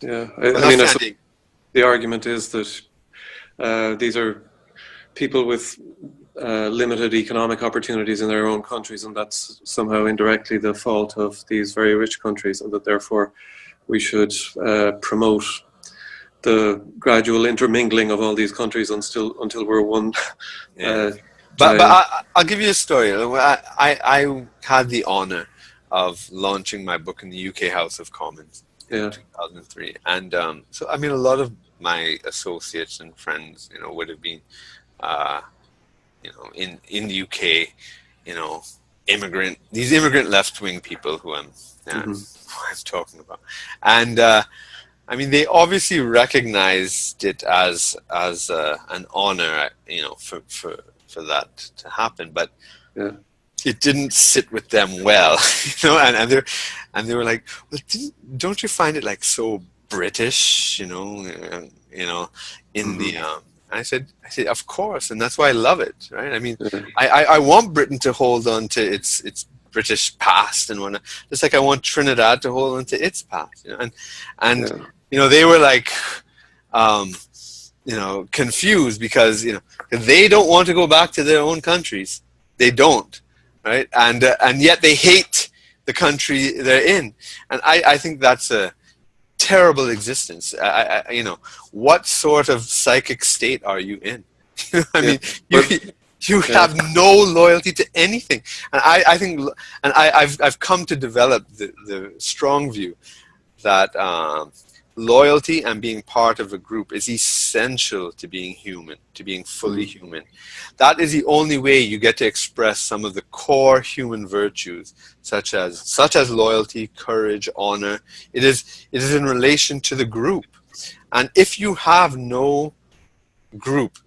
yeah. I mean, the argument is that these are people with limited economic opportunities in their own countries, and that's somehow indirectly the fault of these very rich countries, and that therefore we should promote the gradual intermingling of all these countries until we're one. But I'll give you a story. I had the honor of launching my book in the UK House of Commons in 2003, and so I mean a lot of my associates and friends, would have been. In the UK, these immigrant left-wing people who I'm talking about, and I mean they obviously recognized it as an honor, for that to happen, but it didn't sit with them well, and they were like, well, don't you find it like so British, in the I said, of course, and that's why I love it, right? I mean, I want Britain to hold on to its British past and whatnot, just like I want Trinidad to hold on to its past, and they were like, confused because they don't want to go back to their own countries, they don't, right? And yet they hate the country they're in, and I think that's a terrible existence. What sort of psychic state are you in? I mean, you have no loyalty to anything, and I think, and I've come to develop the strong view that loyalty and being part of a group is essential to being human, to being fully human. That is the only way you get to express some of the core human virtues, such as loyalty, courage, honor. It is in relation to the group. And if you have no group,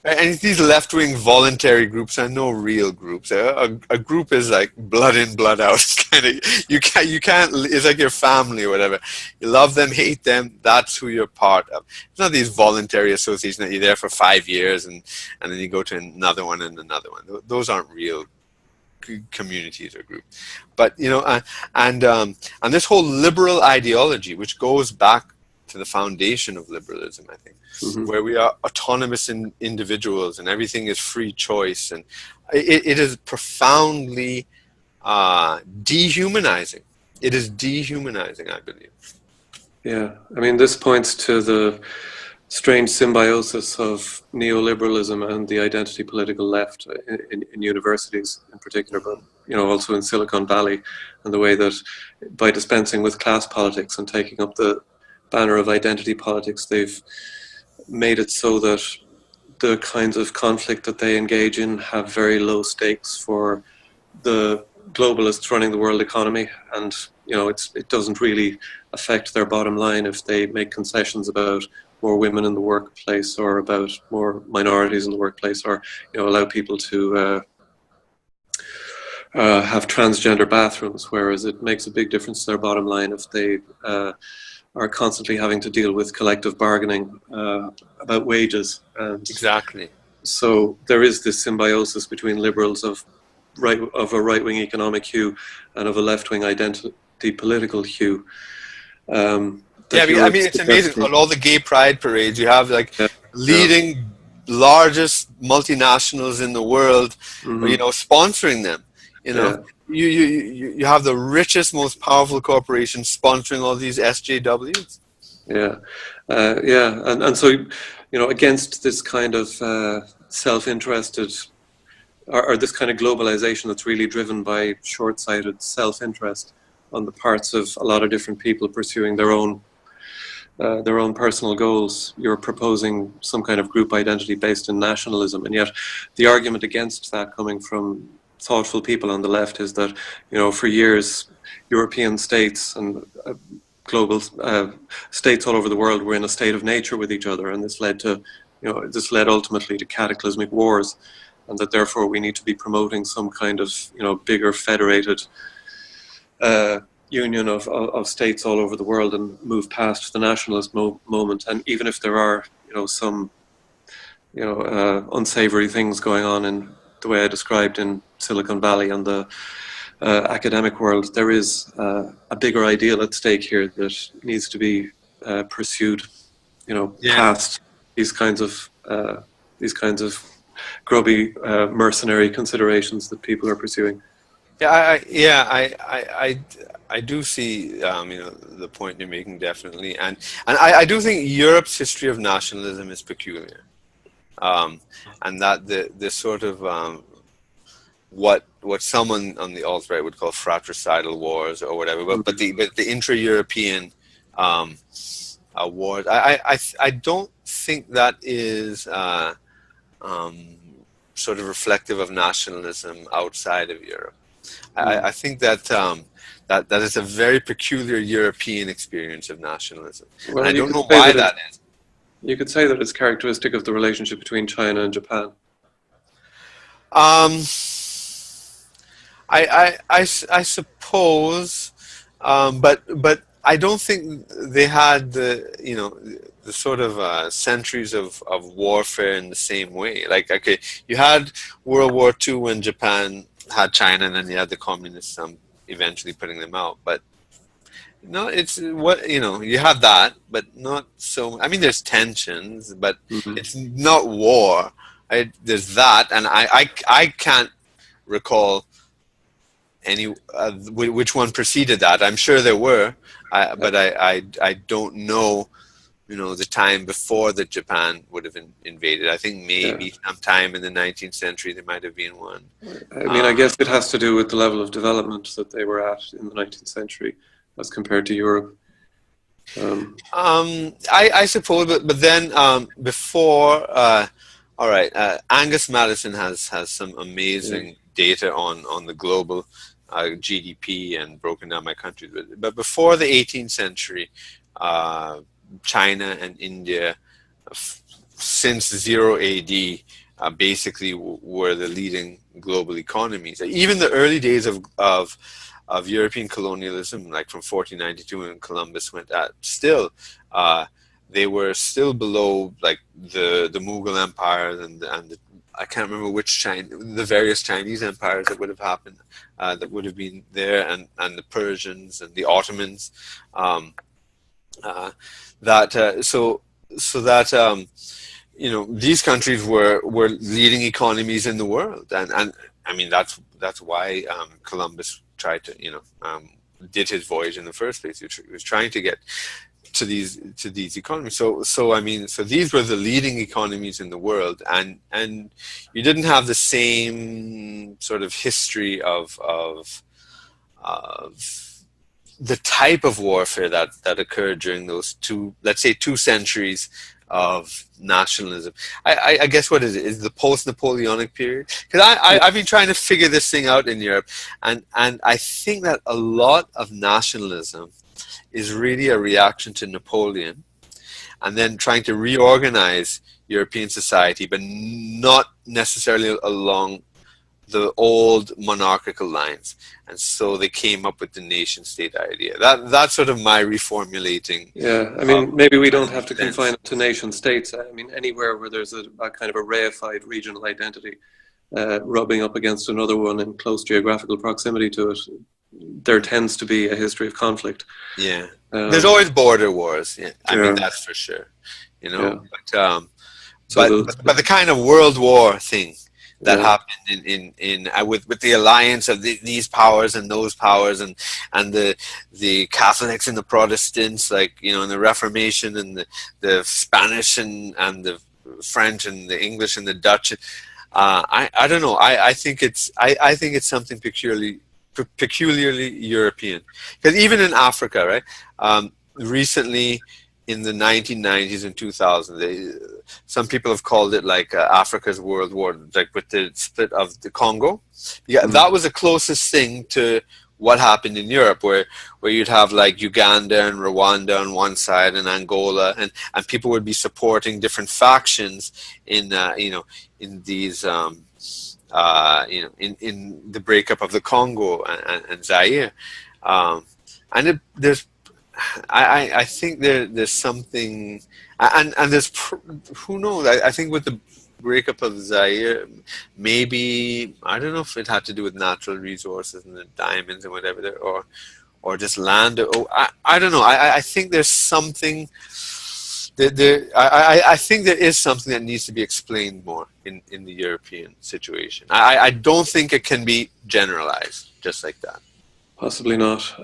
and these left-wing voluntary groups are no real groups. A group is like blood in, blood out. Kind of, you can't. It's like your family or whatever. You love them, hate them. That's who you're part of. It's not these voluntary associations that you're there for 5 years and then you go to another one and another one. Those aren't real communities or groups. But and this whole liberal ideology, which goes back to the foundation of liberalism, I think, where we are autonomous individuals and everything is free choice, and it is profoundly dehumanizing. It is dehumanizing, I believe. Yeah, I mean, this points to the strange symbiosis of neoliberalism and the identity political left in universities in particular, but also in Silicon Valley, and the way that by dispensing with class politics and taking up the banner of identity politics, they've made it so that the kinds of conflict that they engage in have very low stakes for the globalists running the world economy, and it doesn't really affect their bottom line if they make concessions about more women in the workplace or about more minorities in the workplace, or allow people to have transgender bathrooms, whereas it makes a big difference to their bottom line if they are constantly having to deal with collective bargaining about wages. And exactly. so there is this symbiosis between liberals of right-wing economic hue and of a left-wing identity political hue. Yeah, I mean, it's amazing. On all the gay pride parades, you have like leading, largest multinationals in the world, sponsoring them. You have the richest, most powerful corporations sponsoring all these SJWs. And so, against this kind of self-interested, or this kind of globalization that's really driven by short-sighted self-interest on the parts of a lot of different people pursuing their own personal goals. You're proposing some kind of group identity based in nationalism, and yet the argument against that, coming from thoughtful people on the left, is that for years European states and global states all over the world were in a state of nature with each other, and this led ultimately to cataclysmic wars, and that therefore we need to be promoting some kind of bigger federated union of states all over the world and move past the nationalist moment. And even if there are some unsavory things going on in the way I described in Silicon Valley and the academic world, there is a bigger ideal at stake here that needs to be pursued past these kinds of grubby mercenary considerations that people are pursuing. I do see the point you're making, definitely, and I do think Europe's history of nationalism is peculiar, and that the sort of what someone on the alt-right would call fratricidal wars or whatever, but the intra-European wars, I don't think that is sort of reflective of nationalism outside of Europe. I think that that is a very peculiar European experience of nationalism. Well, and I don't know why that is. You could say that it's characteristic of the relationship between China and Japan. I suppose, but I don't think they had the sort of centuries of warfare in the same way. Like, okay, you had World War II when Japan had China, and then you had the communists eventually putting them out. But it's what you have that, but not so. I mean, there's tensions, but it's not war. There's that, and I can't recall any which one preceded that. I'm sure there were, but I don't know. The time before that Japan would have invaded. I think maybe sometime in the 19th century there might have been one. I mean, I guess it has to do with the level of development that they were at in the 19th century as compared to Europe. I suppose, but then before, all right, Angus Madison has some amazing data on the global GDP and broken down by countries. But before the 18th century, China and India, since 0 AD, basically were the leading global economies. Even the early days of European colonialism, like from 1492 when Columbus went out, still they were still below like the Mughal empires and I can't remember which the various Chinese empires that would have happened, that would have been there, and the Persians and the Ottomans. These countries were leading economies in the world, and I mean that's why Columbus tried to did his voyage in the first place. He was trying to get to these economies. So these were the leading economies in the world, and you didn't have the same sort of history of the type of warfare that occurred during those two centuries of nationalism. I guess what is the post-Napoleonic period? Because I've been trying to figure this thing out in Europe, and I think that a lot of nationalism is really a reaction to Napoleon, and then trying to reorganize European society, but not necessarily along the old monarchical lines. And so they came up with the nation-state idea. That's sort of my reformulating. Yeah, I mean, maybe we don't have to confine it to nation-states. I mean, anywhere where there's a kind of a reified regional identity, rubbing up against another one in close geographical proximity to it, there tends to be a history of conflict. Yeah, there's always border wars. Yeah, I mean that's for sure. You know, yeah. but the kind of world war thing that happened in with the alliance of these powers and those powers and the Catholics and the Protestants, like, you know, and the Reformation and the Spanish and the French and the English and the Dutch. I don't know. I think it's something peculiarly European, because even in Africa, right? Recently, in the 1990s and 2000s, some people have called it like Africa's World War, like with the split of the Congo. Yeah, that was the closest thing to what happened in Europe, where you'd have like Uganda and Rwanda on one side and Angola, and people would be supporting different factions in in these in the breakup of the Congo and Zaire, and I think there's something, and there's, who knows, I think with the breakup of Zaire, maybe, I don't know if it had to do with natural resources and the diamonds and whatever there, or just land, I don't know. I think there's something I think there is something that needs to be explained more in the European situation. I don't think it can be generalized just like that. Possibly not.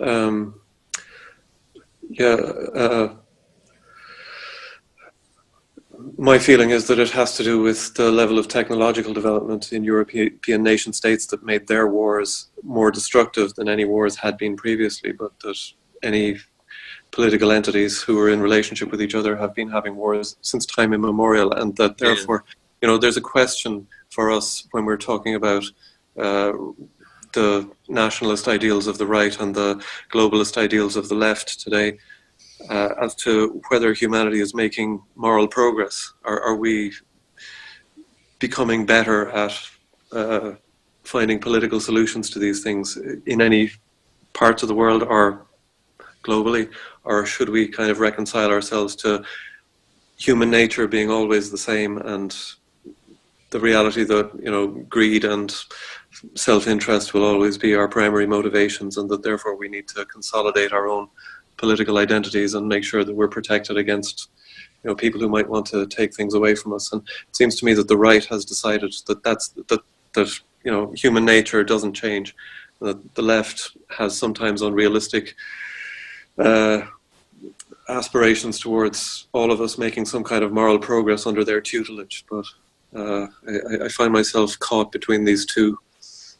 My feeling is that it has to do with the level of technological development in European nation states that made their wars more destructive than any wars had been previously, but that any political entities who are in relationship with each other have been having wars since time immemorial, and that therefore, you know, there's a question for us when we're talking about the nationalist ideals of the right and the globalist ideals of the left today, as to whether humanity is making moral progress. Are we becoming better at finding political solutions to these things in any parts of the world or globally? Or should we kind of reconcile ourselves to human nature being always the same, and the reality that, you know, greed and self-interest will always be our primary motivations, and that therefore we need to consolidate our own political identities and make sure that we're protected against, you know, people who might want to take things away from us. And it seems to me that the right has decided that that you know, human nature doesn't change. That the left has sometimes unrealistic aspirations towards all of us making some kind of moral progress under their tutelage. But I find myself caught between these two.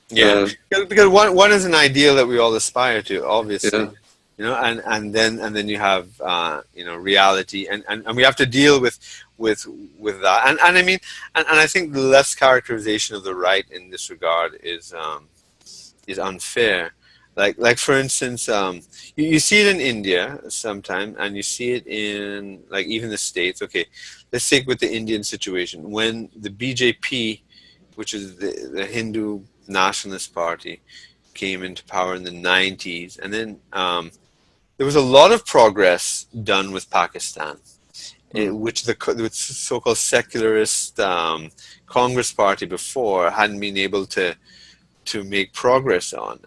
Yeah, because one is an ideal that we all aspire to, obviously. Yeah. You know, and then you have you know, reality, and we have to deal with that. And I mean, and I think the left's characterization of the right in this regard is unfair. Like for instance, you see it in India sometimes, and you see it in, like, even the States. Okay, let's take with the Indian situation. When the BJP, which is the Hindu nationalist party, came into power in the 90s, and then there was a lot of progress done with Pakistan, which the so-called secularist Congress party before hadn't been able to make progress on.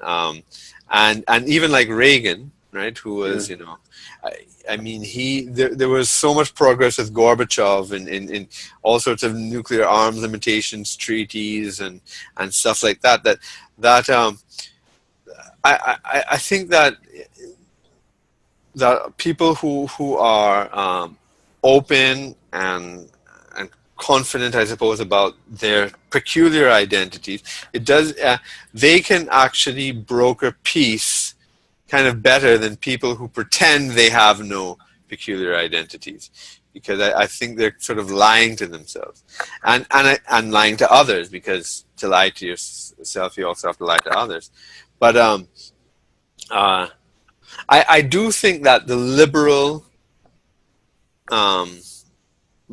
And even like Reagan, right, who was, you know, I mean, there was so much progress with Gorbachev in all sorts of nuclear arms limitations treaties and stuff like that. I think that people who are open and confident, I suppose, about their peculiar identities, they can actually broker peace kind of better than people who pretend they have no peculiar identities, because I think they're sort of lying to themselves and lying to others, because to lie to yourself, you also have to lie to others. But I do think that the liberal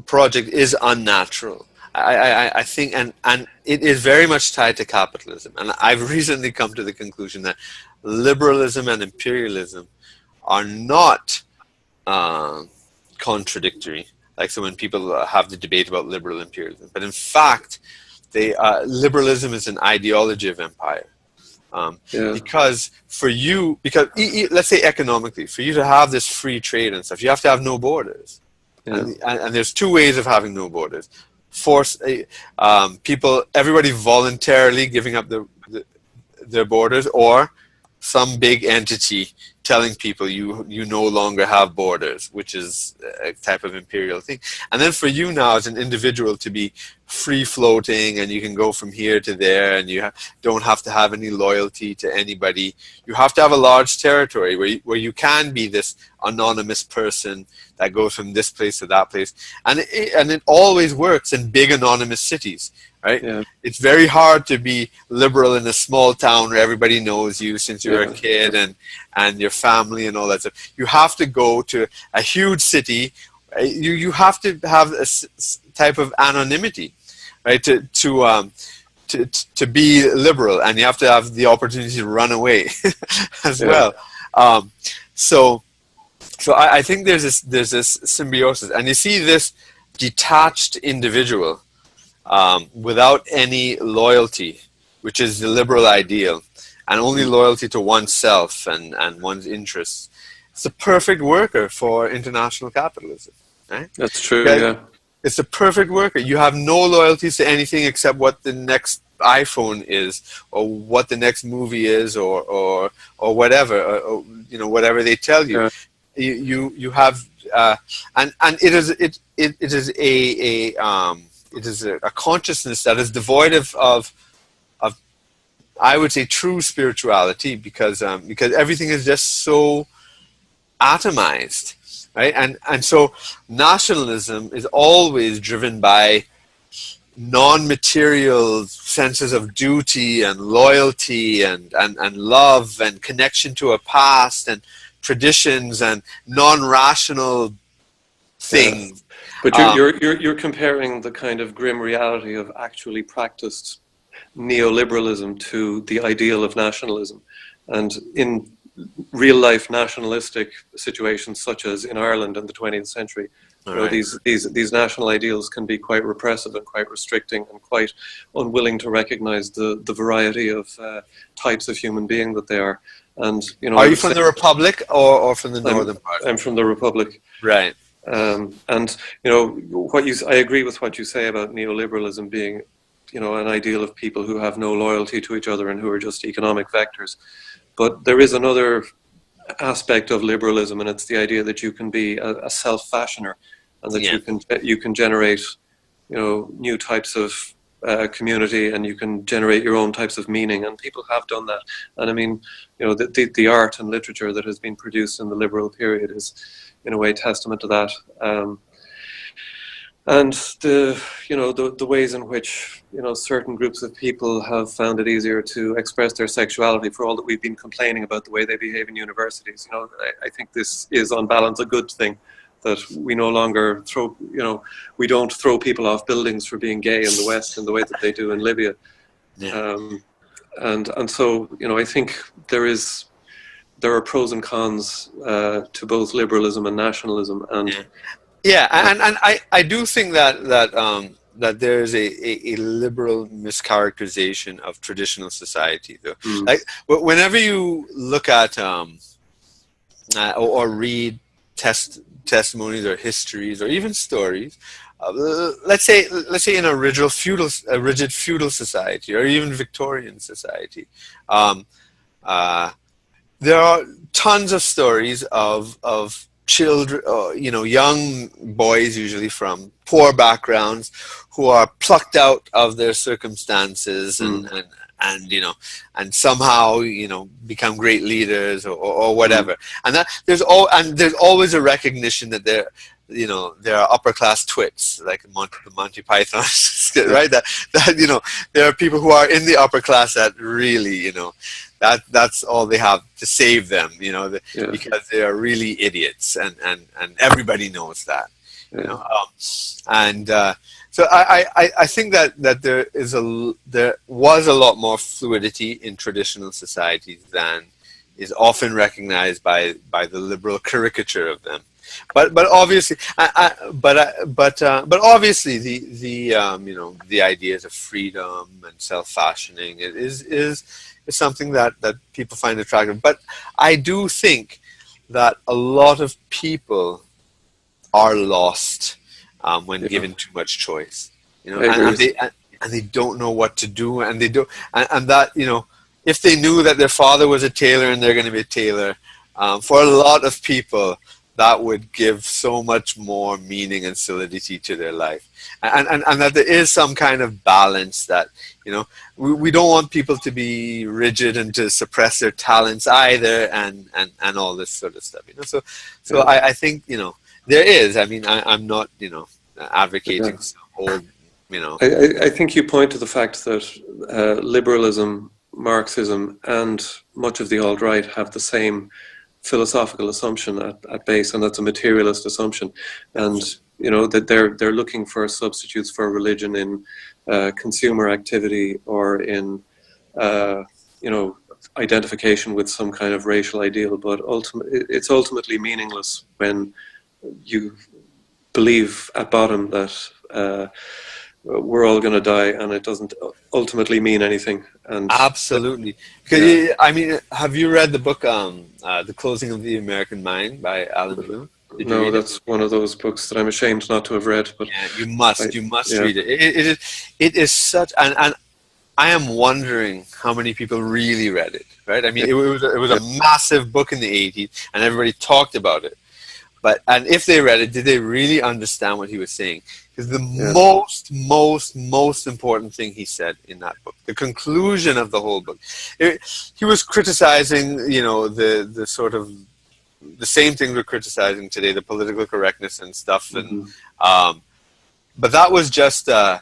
project is unnatural. I think, and it is very much tied to capitalism. And I've recently come to the conclusion that liberalism and imperialism are not contradictory. Like, so when people have the debate about liberal imperialism, but in fact, liberalism is an ideology of empire. Because for you, let's say economically, for you to have this free trade and stuff, you have to have no borders. And there's two ways of having no borders. Everybody voluntarily giving up their borders, or some big entity telling people you no longer have borders, which is a type of imperial thing. And then for you now as an individual to be free floating, and you can go from here to there, and you don't have to have any loyalty to anybody. You have to have a large territory where you can be this anonymous person that goes from this place to that place. And it always works in big anonymous cities, right? Yeah. It's very hard to be liberal in a small town where everybody knows you since you were a kid, and your family and all that stuff. You have to go to a huge city. You have to have a type of anonymity, right? To be liberal, and you have to have the opportunity to run away as well. So I think there's this symbiosis, and you see this detached individual without any loyalty, which is the liberal ideal, and only loyalty to oneself and one's interests. It's the perfect worker for international capitalism, right? That's true, yeah. It's the perfect worker. You have no loyalties to anything except what the next iPhone is, or what the next movie is, or whatever, or whatever they tell you. Yeah. You have and it is a consciousness that is devoid of I would say true spirituality, because everything is just so atomized, right? And so nationalism is always driven by non-material senses of duty and loyalty and love and connection to a past and traditions and non-rational things. But you're comparing the kind of grim reality of actually practiced neoliberalism to the ideal of nationalism. And in real life nationalistic situations, such as in Ireland in the 20th century, these national ideals can be quite repressive and quite restricting, and quite unwilling to recognize the variety of types of human being that they are. And are you from the Republic or from the northern part? I'm from the Republic. Right. And I agree with what you say about neoliberalism being an ideal of people who have no loyalty to each other and who are just economic vectors. But there is another aspect of liberalism, and it's the idea that you can be a self-fashioner, and that you can generate new types of community, and you can generate your own types of meaning, and people have done that. And I mean, the art and literature that has been produced in the liberal period is in a way testament to that. And the ways in which certain groups of people have found it easier to express their sexuality, for all that we've been complaining about the way they behave in universities. I think this is on balance a good thing, that we no longer we don't throw people off buildings for being gay in the West in the way that they do in Libya. Yeah. And so I think there are pros and cons to both liberalism and nationalism, and. Yeah. And I do think that there's a liberal mischaracterization of traditional society, though. Like whenever you look at or read testimonies or histories or even stories, let's say in a rigid feudal society or even Victorian society, there are tons of stories of children, young boys, usually from poor backgrounds, who are plucked out of their circumstances and somehow become great leaders or whatever. And that there's always a recognition that there are upper class twits, like the Monty Python, right? That there are people who are in the upper class that really that's all they have to save them, because they are really idiots, and everybody knows that, so I think that there was a lot more fluidity in traditional societies than is often recognized by the liberal caricature of them. but obviously, but obviously, the ideas of freedom and self-fashioning is something that people find attractive. But I do think that a lot of people are lost when given too much choice. And they don't know what to do, and they don't, and that, if they knew that their father was a tailor and they're going to be a tailor, for a lot of people, that would give so much more meaning and solidity to their life, and that there is some kind of balance that, we don't want people to be rigid and to suppress their talents either, and all this sort of stuff, So I think, there is. I mean, I'm not, advocating some old, I think you point to the fact that liberalism, Marxism, and much of the alt-right have the same philosophical assumption at base, and that's a materialist assumption. And that they're looking for substitutes for religion in consumer activity or in identification with some kind of racial ideal. But it's ultimately meaningless when you believe at bottom that we're all going to die, and it doesn't ultimately mean anything. And absolutely, because I mean, have you read the book "The Closing of the American Mind" by Alan Bloom? No, that's one of those books that I'm ashamed not to have read. But yeah, you must read it. It is such, and I am wondering how many people really read it. Right? I mean, it was a massive book in the 80s, and everybody talked about it. And if they read it, did they really understand what he was saying? Because the most important thing he said in that book, the conclusion of the whole book, he was criticizing, the sort of the same thing we're criticizing today, the political correctness and stuff, and but that was just the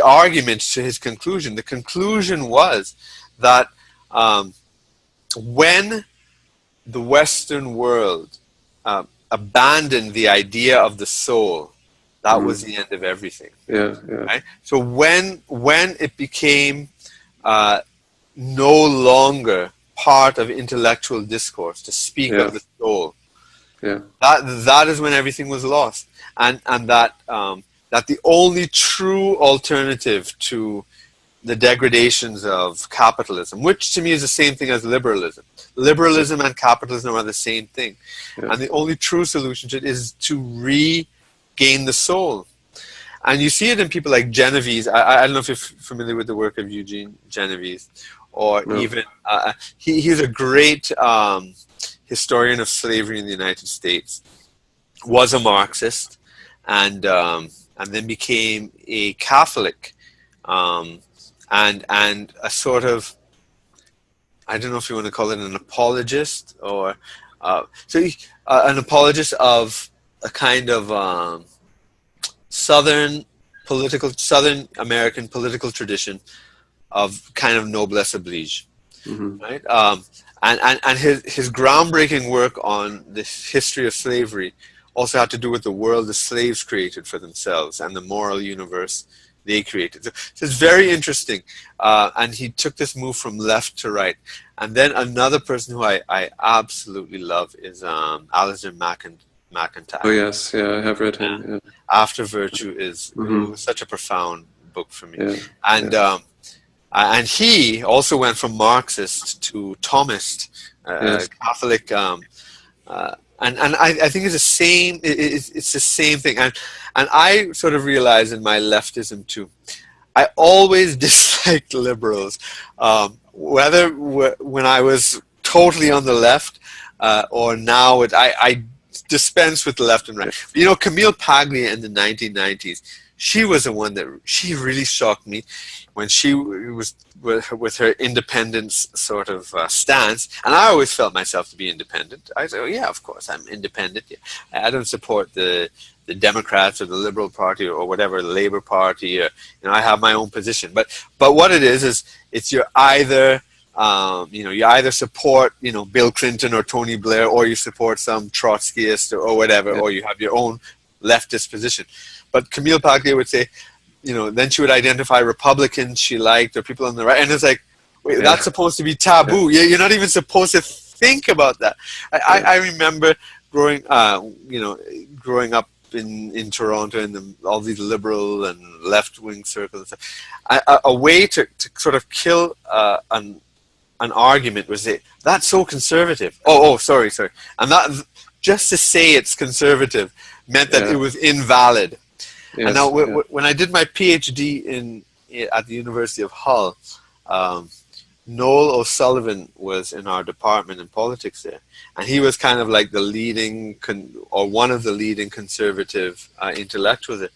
argument to his conclusion. The conclusion was that when the Western world abandoned the idea of the soul, that was the end of everything. Right? So when it became no longer part of intellectual discourse to speak of the soul, that is when everything was lost, and that the only true alternative to the degradations of capitalism, which to me is the same thing as liberalism. Liberalism and capitalism are the same thing. And the only true solution to it is to regain the soul. And you see it in people like Genovese. I don't know if you're familiar with the work of Eugene Genovese, or even, he's a great historian of slavery in the United States, was a Marxist, and then became a Catholic, and a sort of, I don't know if you want to call it an apologist, or an apologist of a kind of Southern American political tradition of kind of noblesse oblige, right? And his groundbreaking work on the history of slavery also had to do with the world the slaves created for themselves and the moral universe they created. So it's very interesting. And he took this move from left to right. And then another person who I absolutely love is Alistair McIntyre. Oh yes, I have read him. Yeah. After Virtue is such a profound book for me. And he also went from Marxist to Thomist, Catholic, and I think it's the same. It's the same thing. And I sort of realized in my leftism too, I always disliked liberals, whether when I was totally on the left or now. I dispense with the left and right. Camille Paglia in the 1990s. She was the one that she really shocked me when she was with her independence sort of stance. And I always felt myself to be independent. I said, yeah, of course, I'm independent. Yeah. I don't support the Democrats or the Liberal Party or whatever, the Labour Party. I have my own position. But what it is it's you're either, you either support, Bill Clinton or Tony Blair, or you support some Trotskyist or whatever, or you have your own leftist position. But Camille Paglia would say, then she would identify Republicans she liked or people on the right. And it's like, wait, that's supposed to be taboo. You're not even supposed to think about that. I remember growing up in Toronto in all these liberal and left-wing circles. A way to sort of kill an argument was that's so conservative. Sorry. And that just to say it's conservative meant that it was invalid. Yes, and now when I did my PhD at the University of Hull, Noel O'Sullivan was in our department in politics there, and he was kind of like the leading one of the leading conservative intellectuals there.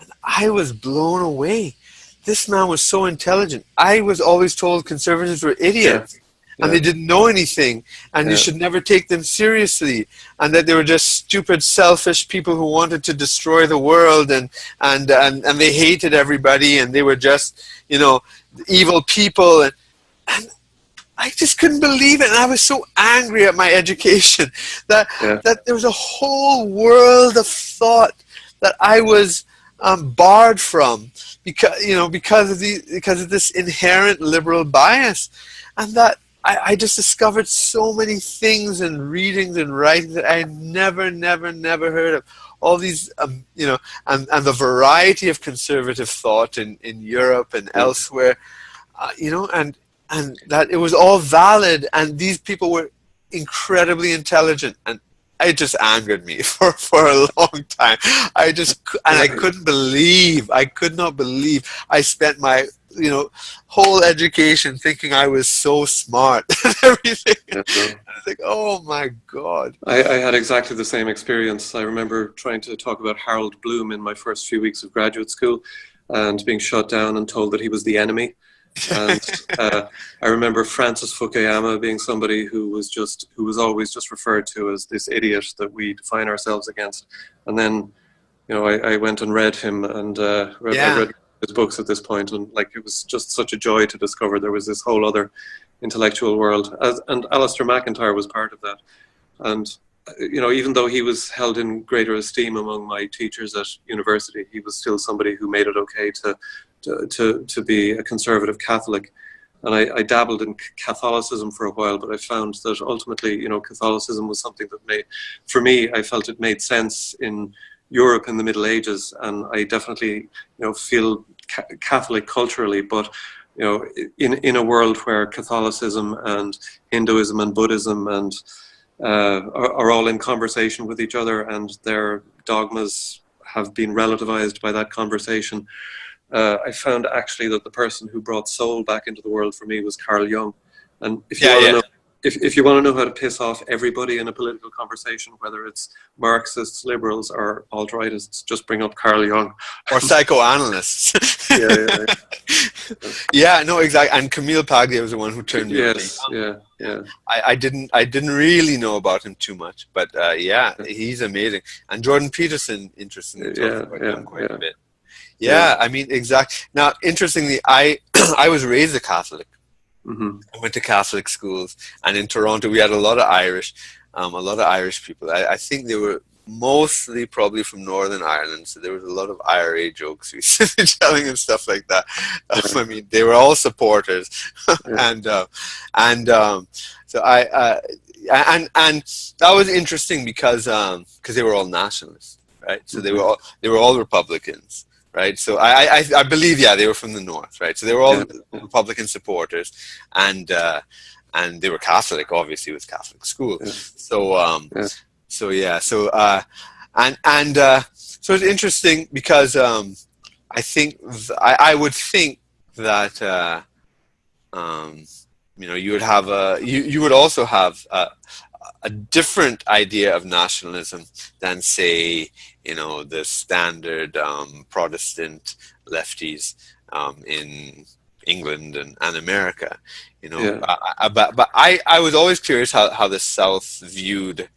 And I was blown away. This man was so intelligent. I was always told conservatives were idiots, and they didn't know anything, and you should never take them seriously, and that they were just stupid, selfish people who wanted to destroy the world, and they hated everybody, and they were just, evil people, and I just couldn't believe it, and I was so angry at my education that there was a whole world of thought that I was barred from because of this inherent liberal bias, and that I just discovered so many things and readings and writings that I had never heard of. All these, and the variety of conservative thought in Europe and elsewhere, and that it was all valid, and these people were incredibly intelligent, and it just angered me for a long time. I could not believe I spent my whole education thinking I was so smart and everything. I was like, oh my God. I had exactly the same experience. I remember trying to talk about Harold Bloom in my first few weeks of graduate school and being shut down and told that he was the enemy. And I remember Francis Fukuyama being somebody who was always just referred to as this idiot that we define ourselves against. And then, I went and read him and I read his books at this point, and it was just such a joy to discover there was this whole other intellectual world. And Alistair McIntyre was part of that. And even though he was held in greater esteem among my teachers at university, he was still somebody who made it okay to be a conservative Catholic. And I dabbled in Catholicism for a while, but I found that ultimately, Catholicism was something that I felt it made sense in Europe in the Middle Ages, and I definitely, feel Catholic culturally, but in a world where Catholicism and Hinduism and Buddhism and are all in conversation with each other, and their dogmas have been relativized by that conversation. I found actually that the person who brought soul back into the world for me was Carl Jung. And if you want to know how to piss off everybody in a political conversation, whether it's Marxists, liberals, or alt-rightists, just bring up Carl Jung. Or psychoanalysts. No, exactly. And Camille Paglia was the one who turned me on. I didn't really know about him too much, but he's amazing. And Jordan Peterson, interestingly, talks about him quite a bit. I mean, exactly. Now, interestingly, I was raised a Catholic. Mm-hmm. I went to Catholic schools, and in Toronto we had a lot of Irish people. I think they were mostly probably from Northern Ireland, so there was a lot of IRA jokes we were telling and stuff like that. I mean, they were all supporters, and that was interesting because they were all nationalists, right? So they were all Republicans. Right, so I believe they were from the north, right? So they were all Republican supporters, and they were Catholic, obviously, with Catholic school. So it's interesting because I think I would think that you would have you would also have a different idea of nationalism than, say, the standard Protestant lefties in England and America. But I was always curious how the South viewed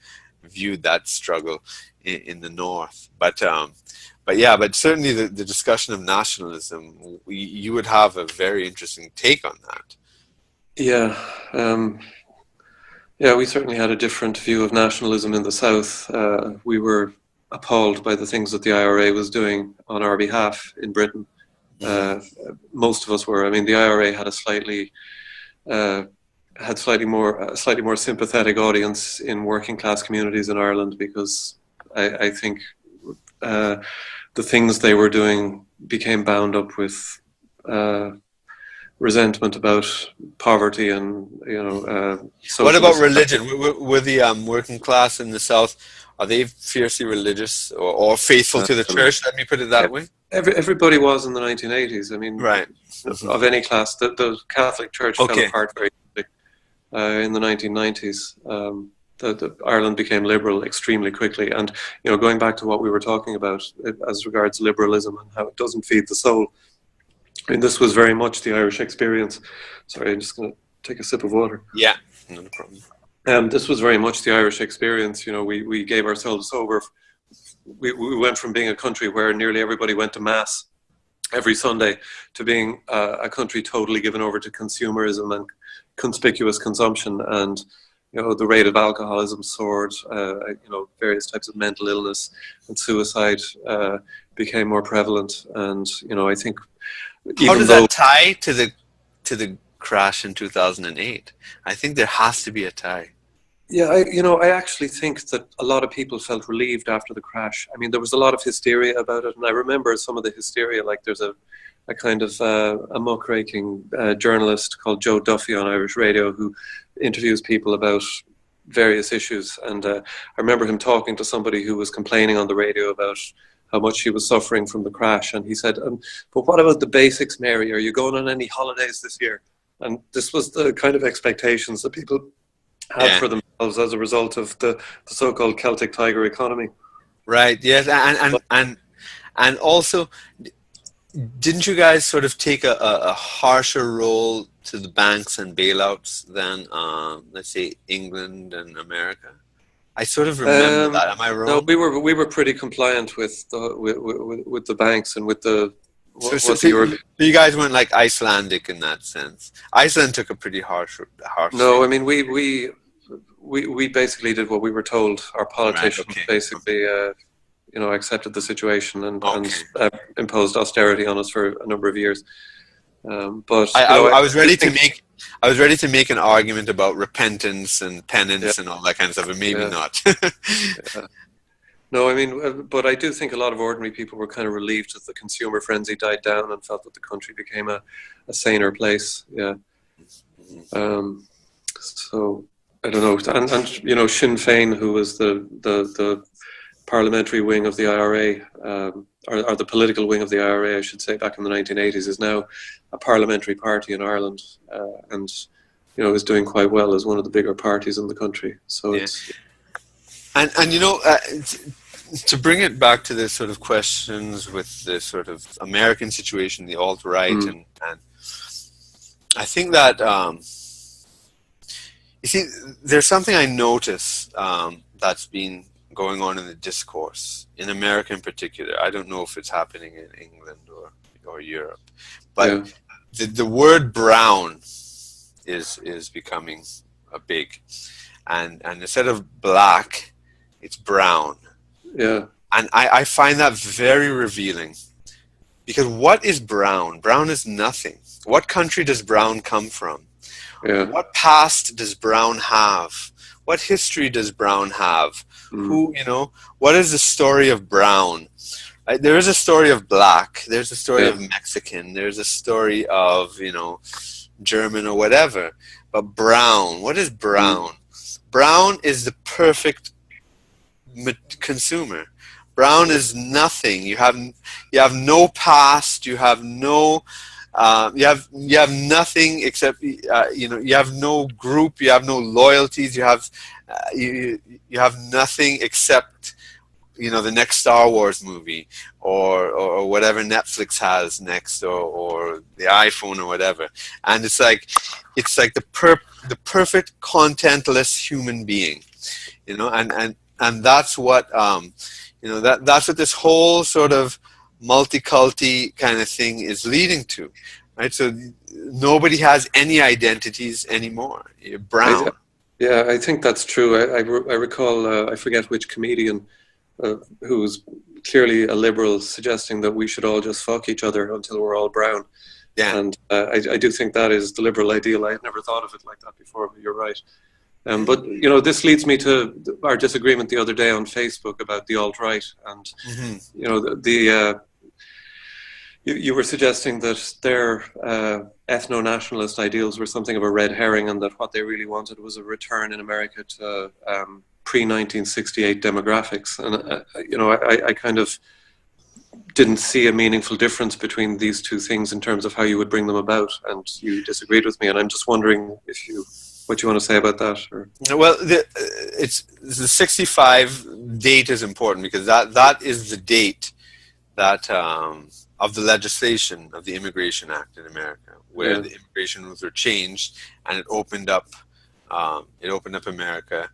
that struggle in the North. But certainly the discussion of nationalism, you would have a very interesting take on that. We certainly had a different view of nationalism in the South. We were appalled by the things that the IRA was doing on our behalf in Britain. Most of us were. I mean, the IRA had a slightly had slightly more sympathetic audience in working class communities in Ireland, because I think the things they were doing became bound up with resentment about poverty and What about socialist. religion? Were the working class in the South, are they fiercely religious or faithful to the church? Let me put it that way. Everybody was in the 1980s. I mean, Right. of any class. The Catholic Church fell Okay. apart very quickly in the 1990s. Ireland became liberal extremely quickly, and going back to what we were talking about as regards liberalism and how it doesn't feed the soul. I mean, this was very much the Irish experience. Sorry, I'm just going to take a sip of water. Yeah, no problem. This was very much the Irish experience. We gave ourselves over. We went from being a country where nearly everybody went to mass every Sunday to being a country totally given over to consumerism and conspicuous consumption, and the rate of alcoholism soared. Various types of mental illness and suicide became more prevalent, and I think. How does that tie to the crash in 2008? I think there has to be a tie. Yeah, I actually think that a lot of people felt relieved after the crash. I mean, there was a lot of hysteria about it, and I remember some of the hysteria. Like, there's a kind of a muckraking journalist called Joe Duffy on Irish radio who interviews people about various issues, and I remember him talking to somebody who was complaining on the radio about how much she was suffering from the crash, and he said, but what about the basics, Mary? Are you going on any holidays this year? And this was the kind of expectations that people had for themselves as a result of the so-called Celtic Tiger economy. Right, yes, and also, didn't you guys sort of take a harsher role to the banks and bailouts than, let's say, England and America? I sort of remember that. Am I wrong? No, we were pretty compliant with the banks and with the. So you guys weren't like Icelandic in that sense. Iceland took a pretty harsh. No, I mean we basically did what we were told. Our politicians basically, accepted the situation and imposed austerity on us for a number of years. But I was ready to make an argument about repentance and penance and all that kind of stuff, but maybe not. No, I mean, but I do think a lot of ordinary people were kind of relieved that the consumer frenzy died down and felt that the country became a saner place. Yeah. So I don't know, and Sinn Féin, who was the parliamentary wing of the IRA, or the political wing of the IRA, I should say, back in the 1980s, is now a parliamentary party in Ireland, and is doing quite well as one of the bigger parties in the country. So it's. And to bring it back to the sort of questions with the sort of American situation, the alt-right, and I think that you see, there's something I notice that's been going on in the discourse in America in particular. I don't know if it's happening in England or Europe, but the word brown is becoming a big, and instead of black, it's brown. Yeah. And I find that very revealing, because what is brown? Brown is nothing. What country does brown come from? Yeah. What past does brown have? What history does brown have? Who, what is the story of brown? Right? There is a story of black. There's a story of Mexican. There's a story of, German or whatever. But brown, what is brown? Brown is the perfect consumer. Brown is nothing. You have no past. You have no. You have nothing except you have no group. You have no loyalties. You have nothing except the next Star Wars movie or whatever Netflix has next, or the iPhone or whatever. And it's like the perfect contentless human being, and that's what that's what this whole sort of multiculti kind of thing is leading to, right? So nobody has any identities anymore. You're brown. Yeah, I think that's true. I recall, I forget which comedian who was clearly a liberal, suggesting that we should all just fuck each other until we're all brown. Yeah. And I do think that is the liberal ideal. I had never thought of it like that before, but you're right. But this leads me to our disagreement the other day on Facebook about the alt-right, and you were suggesting that their ethno-nationalist ideals were something of a red herring, and that what they really wanted was a return in America to pre-1968 demographics. And I kind of didn't see a meaningful difference between these two things in terms of how you would bring them about, and you disagreed with me. And I'm just wondering what you want to say about that. Or? Well, the 65 date is important, because that is the date that of the legislation of the Immigration Act in America, where the immigration rules were changed, and it opened up America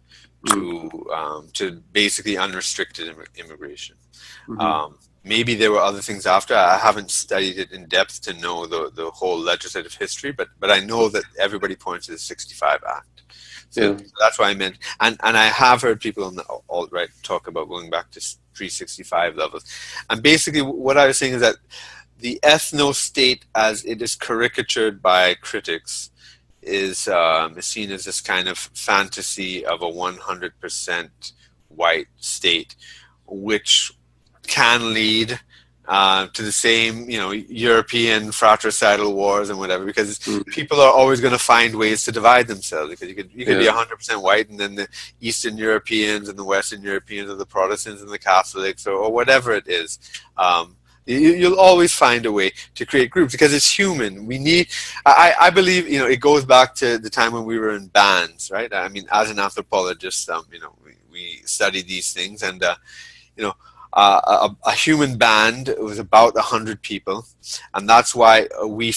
to basically unrestricted immigration. Maybe there were other things after. I haven't studied it in depth to know the whole legislative history, but I know that everybody points to the 65 Act. So that's why I meant, and I have heard people on the alt-right talk about going back to pre-65 levels. And basically what I was saying is that the ethno-state, as it is caricatured by critics, is seen as this kind of fantasy of a 100% white state, which can lead to the same, European fratricidal wars and whatever, because people are always going to find ways to divide themselves. Because you could be 100% white, and then the Eastern Europeans and the Western Europeans, or the Protestants and the Catholics, or whatever it is. You'll always find a way to create groups, because it's human. I believe, it goes back to the time when we were in bands, right? I mean, as an anthropologist, we study these things, and a human band was about 100 people, and that's why we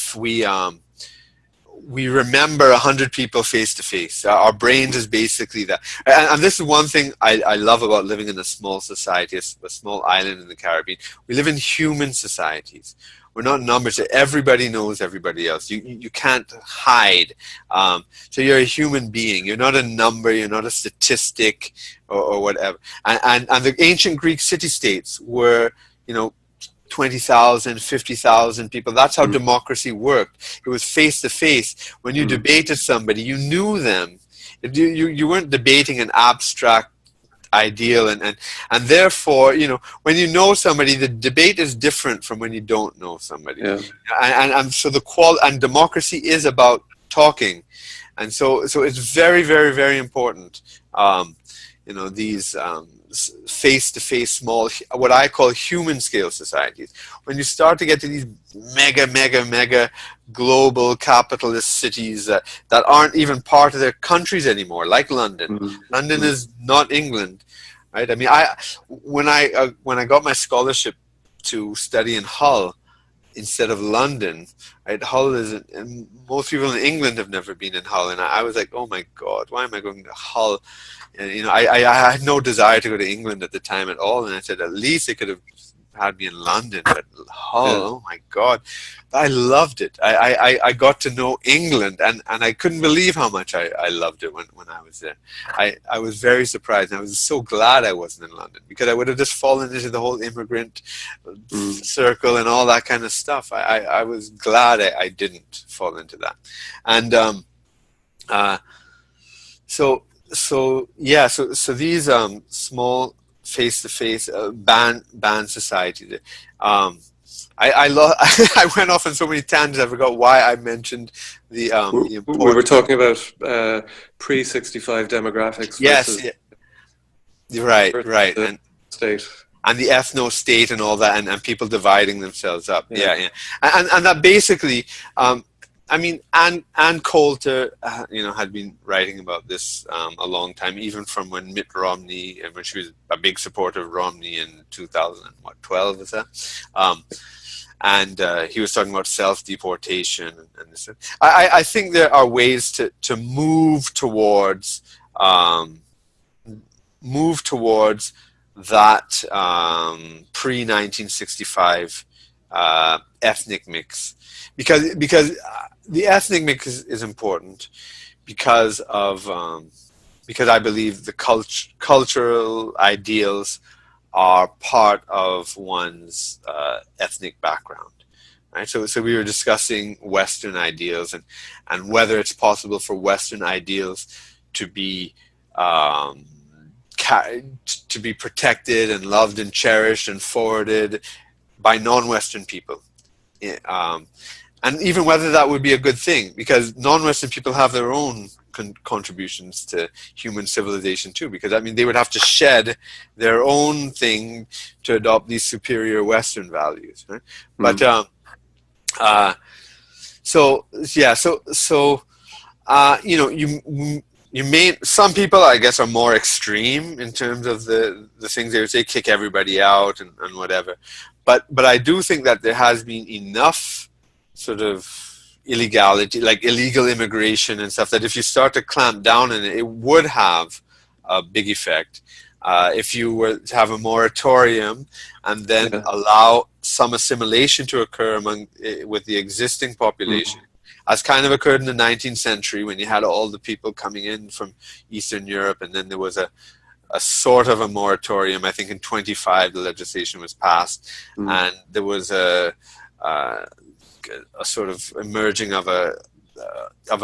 remember 100 people face to face. Our brains is basically that, and this is one thing I love about living in a small society, a small island in the Caribbean. We live in human societies. We're not numbers. Everybody knows everybody else. You can't hide. So you're a human being. You're not a number. You're not a statistic or whatever. And the ancient Greek city-states were, 20,000, 50,000 people. That's how democracy worked. It was face-to-face. When you debated somebody, you knew them. You weren't debating an abstract ideal, and therefore, when you know somebody, the debate is different from when you don't know somebody. And so and democracy is about talking, and so it's very, very, very important. These face-to-face small, what I call human scale societies. When you start to get to these mega global capitalist cities that aren't even part of their countries anymore, like London. London is not England, right? I mean, when I got my scholarship to study in Hull instead of London, right? Hull is, and most people in England have never been in Hull, and I was like, oh my God, why am I going to Hull? And I had no desire to go to England at the time at all, and I said, at least they could have had me in London, but Hull, oh my God, I loved it. I got to know England, and I couldn't believe how much I loved it when I was there. I was very surprised, and I was so glad I wasn't in London, because I would have just fallen into the whole immigrant circle and all that kind of stuff. I was glad I didn't fall into that. And so these small face-to-face band society. I went off on so many tangents. I forgot why I mentioned the we were talking about pre-65 demographics. Yes, right, and state. And the ethno-state and all that, and people dividing themselves up. Yeah. And that basically, I mean, Ann Coulter, had been writing about this a long time, even from when Mitt Romney, and when she was a big supporter of Romney in 2012, is that? And he was talking about self-deportation and this. I think there are ways to move towards that pre-1965 ethnic mix, because the ethnic mix is important because I believe the cultural ideals are part of one's ethnic background, right? So we were discussing Western ideals and whether it's possible for Western ideals to be protected and loved and cherished and forwarded by non-Western people. And even whether that would be a good thing, because non-Western people have their own contributions to human civilization too, because I mean they would have to shed their own thing to adopt these superior Western values, right? But you may, some people I guess are more extreme in terms of the things they would say, kick everybody out and whatever, but I do think that there has been enough sort of illegality, like illegal immigration and stuff, that if you start to clamp down on it, it would have a big effect. If you were to have a moratorium and then allow some assimilation to occur with the existing population, as kind of occurred in the 19th century when you had all the people coming in from Eastern Europe, and then there was a sort of a moratorium. I think in 25 the legislation was passed, and there was a sort of emerging of a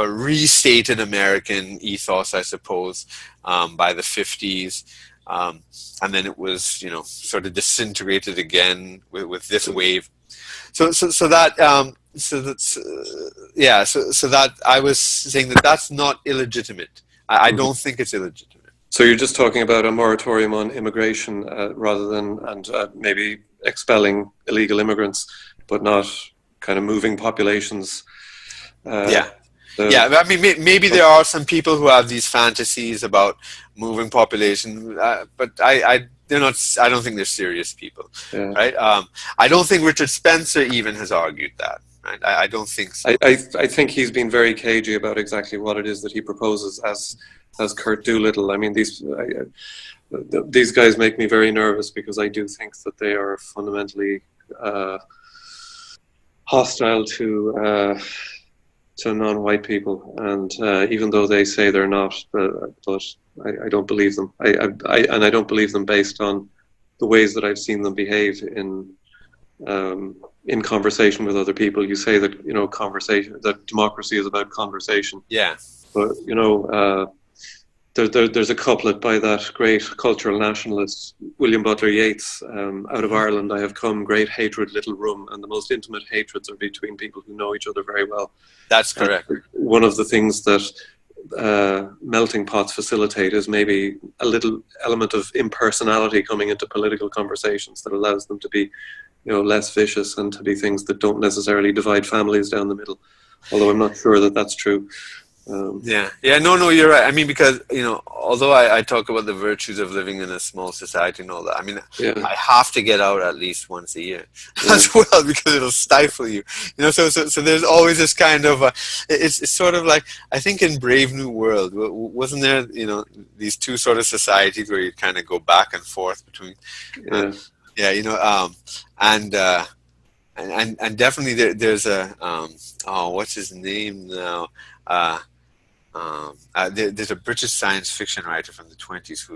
restated American ethos, I suppose, by the 50s, and then it was sort of disintegrated again with this wave. So that I was saying that's not illegitimate. I don't think it's illegitimate. So you're just talking about a moratorium on immigration rather than maybe expelling illegal immigrants, but not kind of moving populations. I mean, maybe there are some people who have these fantasies about moving population, but I don't think they're serious people, right? I don't think Richard Spencer even has argued that, right? I don't think so. I think he's been very cagey about exactly what it is that he proposes as Kurt Doolittle. I mean, these guys make me very nervous because I do think that they are fundamentally hostile to non-white people, and even though they say they're not, but I don't believe them. I don't believe them based on the ways that I've seen them behave in conversation with other people. You say that that democracy is about conversation. Yeah. But there's a couplet by that great cultural nationalist William Butler Yeats. Out of Ireland I have come, great hatred, little room, and the most intimate hatreds are between people who know each other very well. That's correct. One of the things that melting pots facilitate is maybe a little element of impersonality coming into political conversations that allows them to be less vicious and to be things that don't necessarily divide families down the middle, although I'm not sure that that's true. No, you're right. I mean, because although I talk about the virtues of living in a small society and all that, I mean, I have to get out at least once a year as well, because it'll stifle you. So there's always this kind of it's sort of like, I think in Brave New World, wasn't there these two sort of societies where you kind of go back and forth between and definitely there's a what's his name now? There's a British science fiction writer from the 20s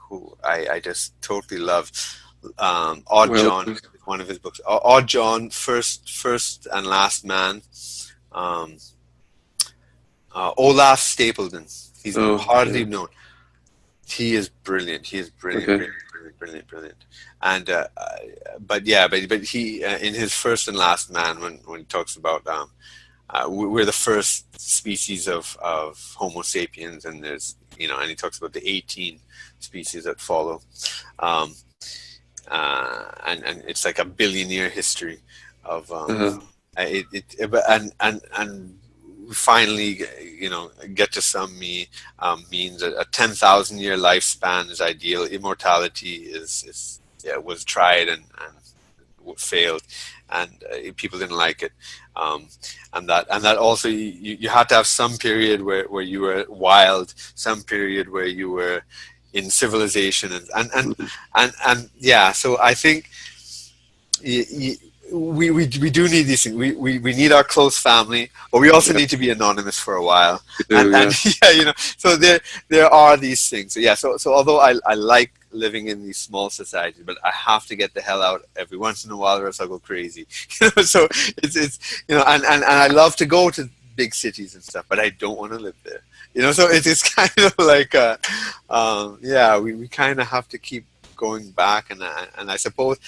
who I just totally love. John, one of his books. Odd John, First and Last Man. Olaf Stapledon. He's hardly known. He is brilliant. He is brilliant, brilliant. And but he in his First and Last Man, when he talks about we're the first species of Homo sapiens, and there's and he talks about the 18 species that follow, and it's like a billion-year history of and finally get to some means a 10,000-year lifespan is ideal. Immortality was tried and failed, and people didn't like it, and that also you had to have some period where you were wild, some period where you were in civilization, and so I think we do need these things. We need our close family, but we also need to be anonymous for a while. So there are these things. So although I like living in these small societies, but I have to get the hell out every once in a while or else I'll go crazy. So it's and I love to go to big cities and stuff, but I don't want to live there. So it's kind of like we kind of have to keep going back, and I suppose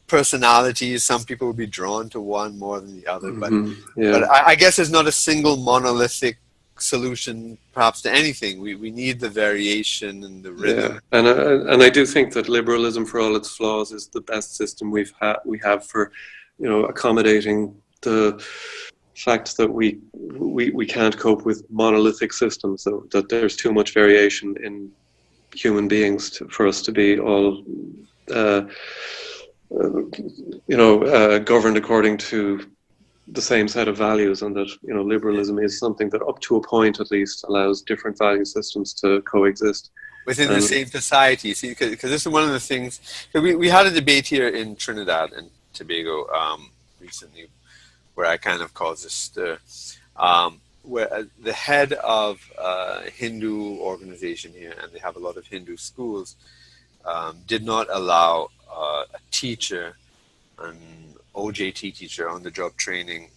personalities, some people will be drawn to one more than the other, but I guess there's not a single monolithic solution perhaps to anything. We need the variation and the rhythm. And I do think that liberalism, for all its flaws, is the best system we have for accommodating the fact that we can't cope with monolithic systems, so that there's too much variation in human beings for us to be all governed according to the same set of values, and that liberalism is something that up to a point at least allows different value systems to coexist within the same society. See, because this is one of the things, we had a debate here in Trinidad and Tobago recently, where I kind of caused this stir, where the head of a Hindu organization here, and they have a lot of Hindu schools, did not allow a teacher, an OJT teacher, on the job training,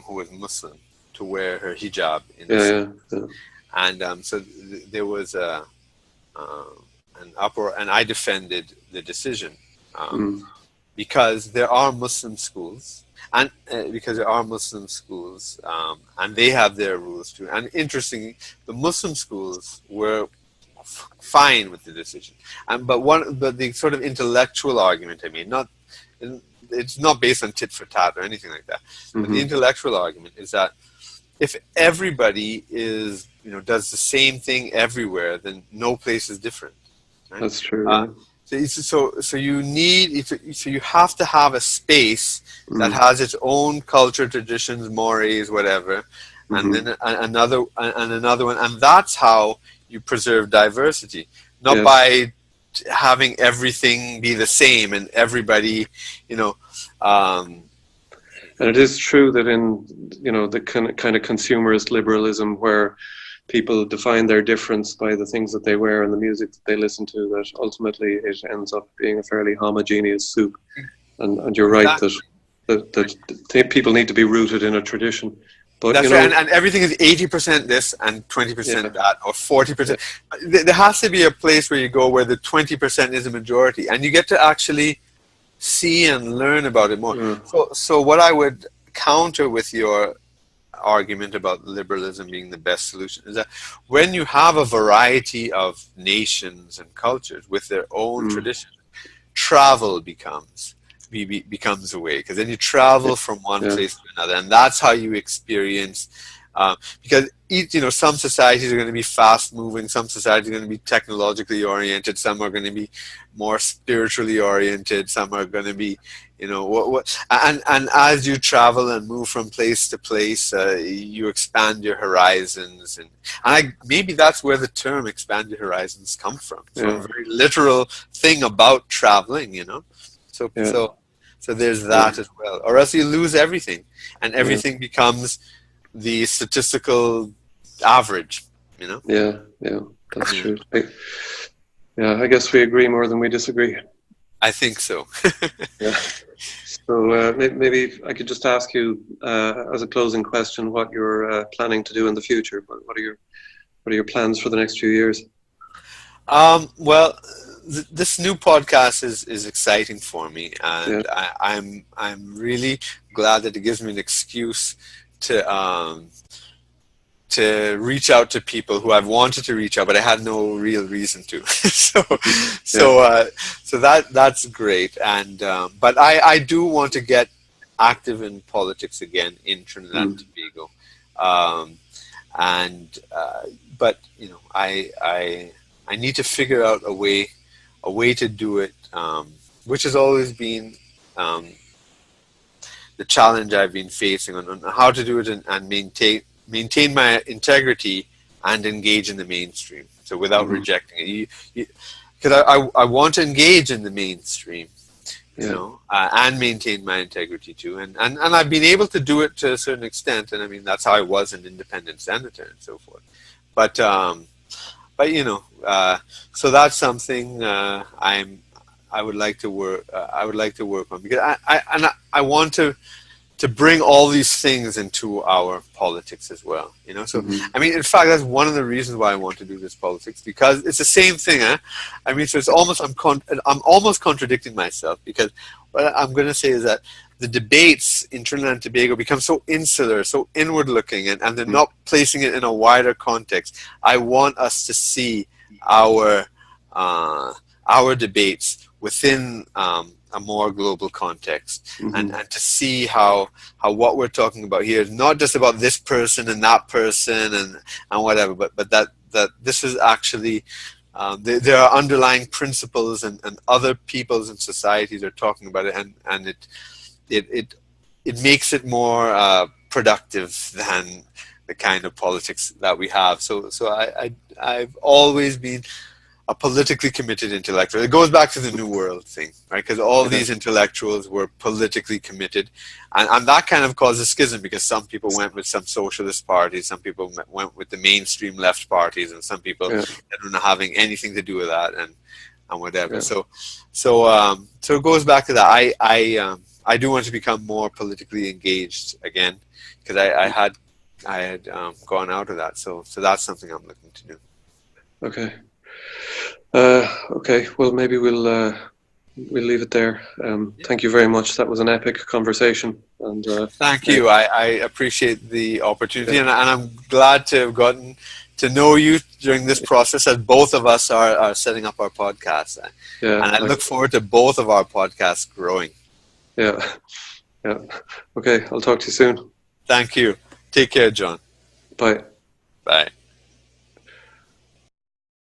who was Muslim, to wear her hijab in the school. And so there was an uproar, and I defended the decision because there are Muslim schools, and and they have their rules too. And interestingly, the Muslim schools were fine with the decision, but the sort of intellectual argument, it's not based on tit for tat or anything like that. But the intellectual argument is that if everybody does the same thing everywhere, then no place is different. Right? That's true. So you have to have a space that has its own culture, traditions, mores, whatever, and then another one, and that's how you preserve diversity, not by having everything be the same and everybody, and it is true that in the kind of consumerist liberalism, where people define their difference by the things that they wear and the music that they listen to, that ultimately it ends up being a fairly homogeneous soup. And you're right that people need to be rooted in a tradition. But that's right, and everything is 80% this and 20% that, or 40%. There has to be a place where you go where the 20% is a majority, and you get to actually see and learn about it more. So what I would counter with your argument about liberalism being the best solution is that when you have a variety of nations and cultures with their own traditions, travel becomes a way, because then you travel from one place to another, and that's how you experience. Because some societies are going to be fast moving, some societies are going to be technologically oriented, some are going to be more spiritually oriented, some are going to be, and as you travel and move from place to place, you expand your horizons, and maybe that's where the term "expand your horizons" come from. It's a very literal thing about traveling, So there's that as well, or else you lose everything, and everything becomes the statistical average, Yeah, that's true. I guess we agree more than we disagree. I think so. So maybe I could just ask you as a closing question what you're planning to do in the future. What are your plans for the next few years? Well, this new podcast is exciting for me, and I'm really glad that it gives me an excuse to reach out to people who I've wanted to reach out, but I had no real reason to. So that's great. And but I do want to get active in politics again in Trinidad and Tobago. But I need to figure out a way to do it, which has always been the challenge I've been facing on how to do it and maintain my integrity and engage in the mainstream. So without rejecting it, because I want to engage in the mainstream, and maintain my integrity too. And I've been able to do it to a certain extent. And I mean, that's how I was an independent senator and so forth. But but you know, so that's something I would like to work. I would like to work on, because I want to bring all these things into our politics as well. You know, so I mean, in fact, that's one of the reasons why I want to do this politics, because it's the same thing. I mean, so it's almost I'm almost contradicting myself, because what I'm going to say is that the debates in Trinidad and Tobago become so insular, so inward-looking, and they're not placing it in a wider context. I want us to see our debates within a more global context, and to see how what we're talking about here is not just about this person and that person and whatever, but that this is actually there are underlying principles, and other peoples and societies are talking about it, and it makes it more productive than the kind of politics that we have. So I've always been a politically committed intellectual. It goes back to the New World thing, right? Because all these intellectuals were politically committed, and that kind of caused a schism, because some people went with some socialist parties, some people went with the mainstream left parties, and some people ended up having anything to do with that, and whatever. Yeah. So it goes back to that. I do want to become more politically engaged again, because I had gone out of that. So that's something I'm looking to do. Okay. Okay. Well, maybe we'll leave it there. Thank you very much. That was an epic conversation. And thank you. I appreciate the opportunity, and I'm glad to have gotten to know you during this process, as both of us are setting up our podcast. Yeah. And I look forward to both of our podcasts growing. Yeah. Yeah. Okay. I'll talk to you soon. Thank you. Take care, John. Bye. Bye.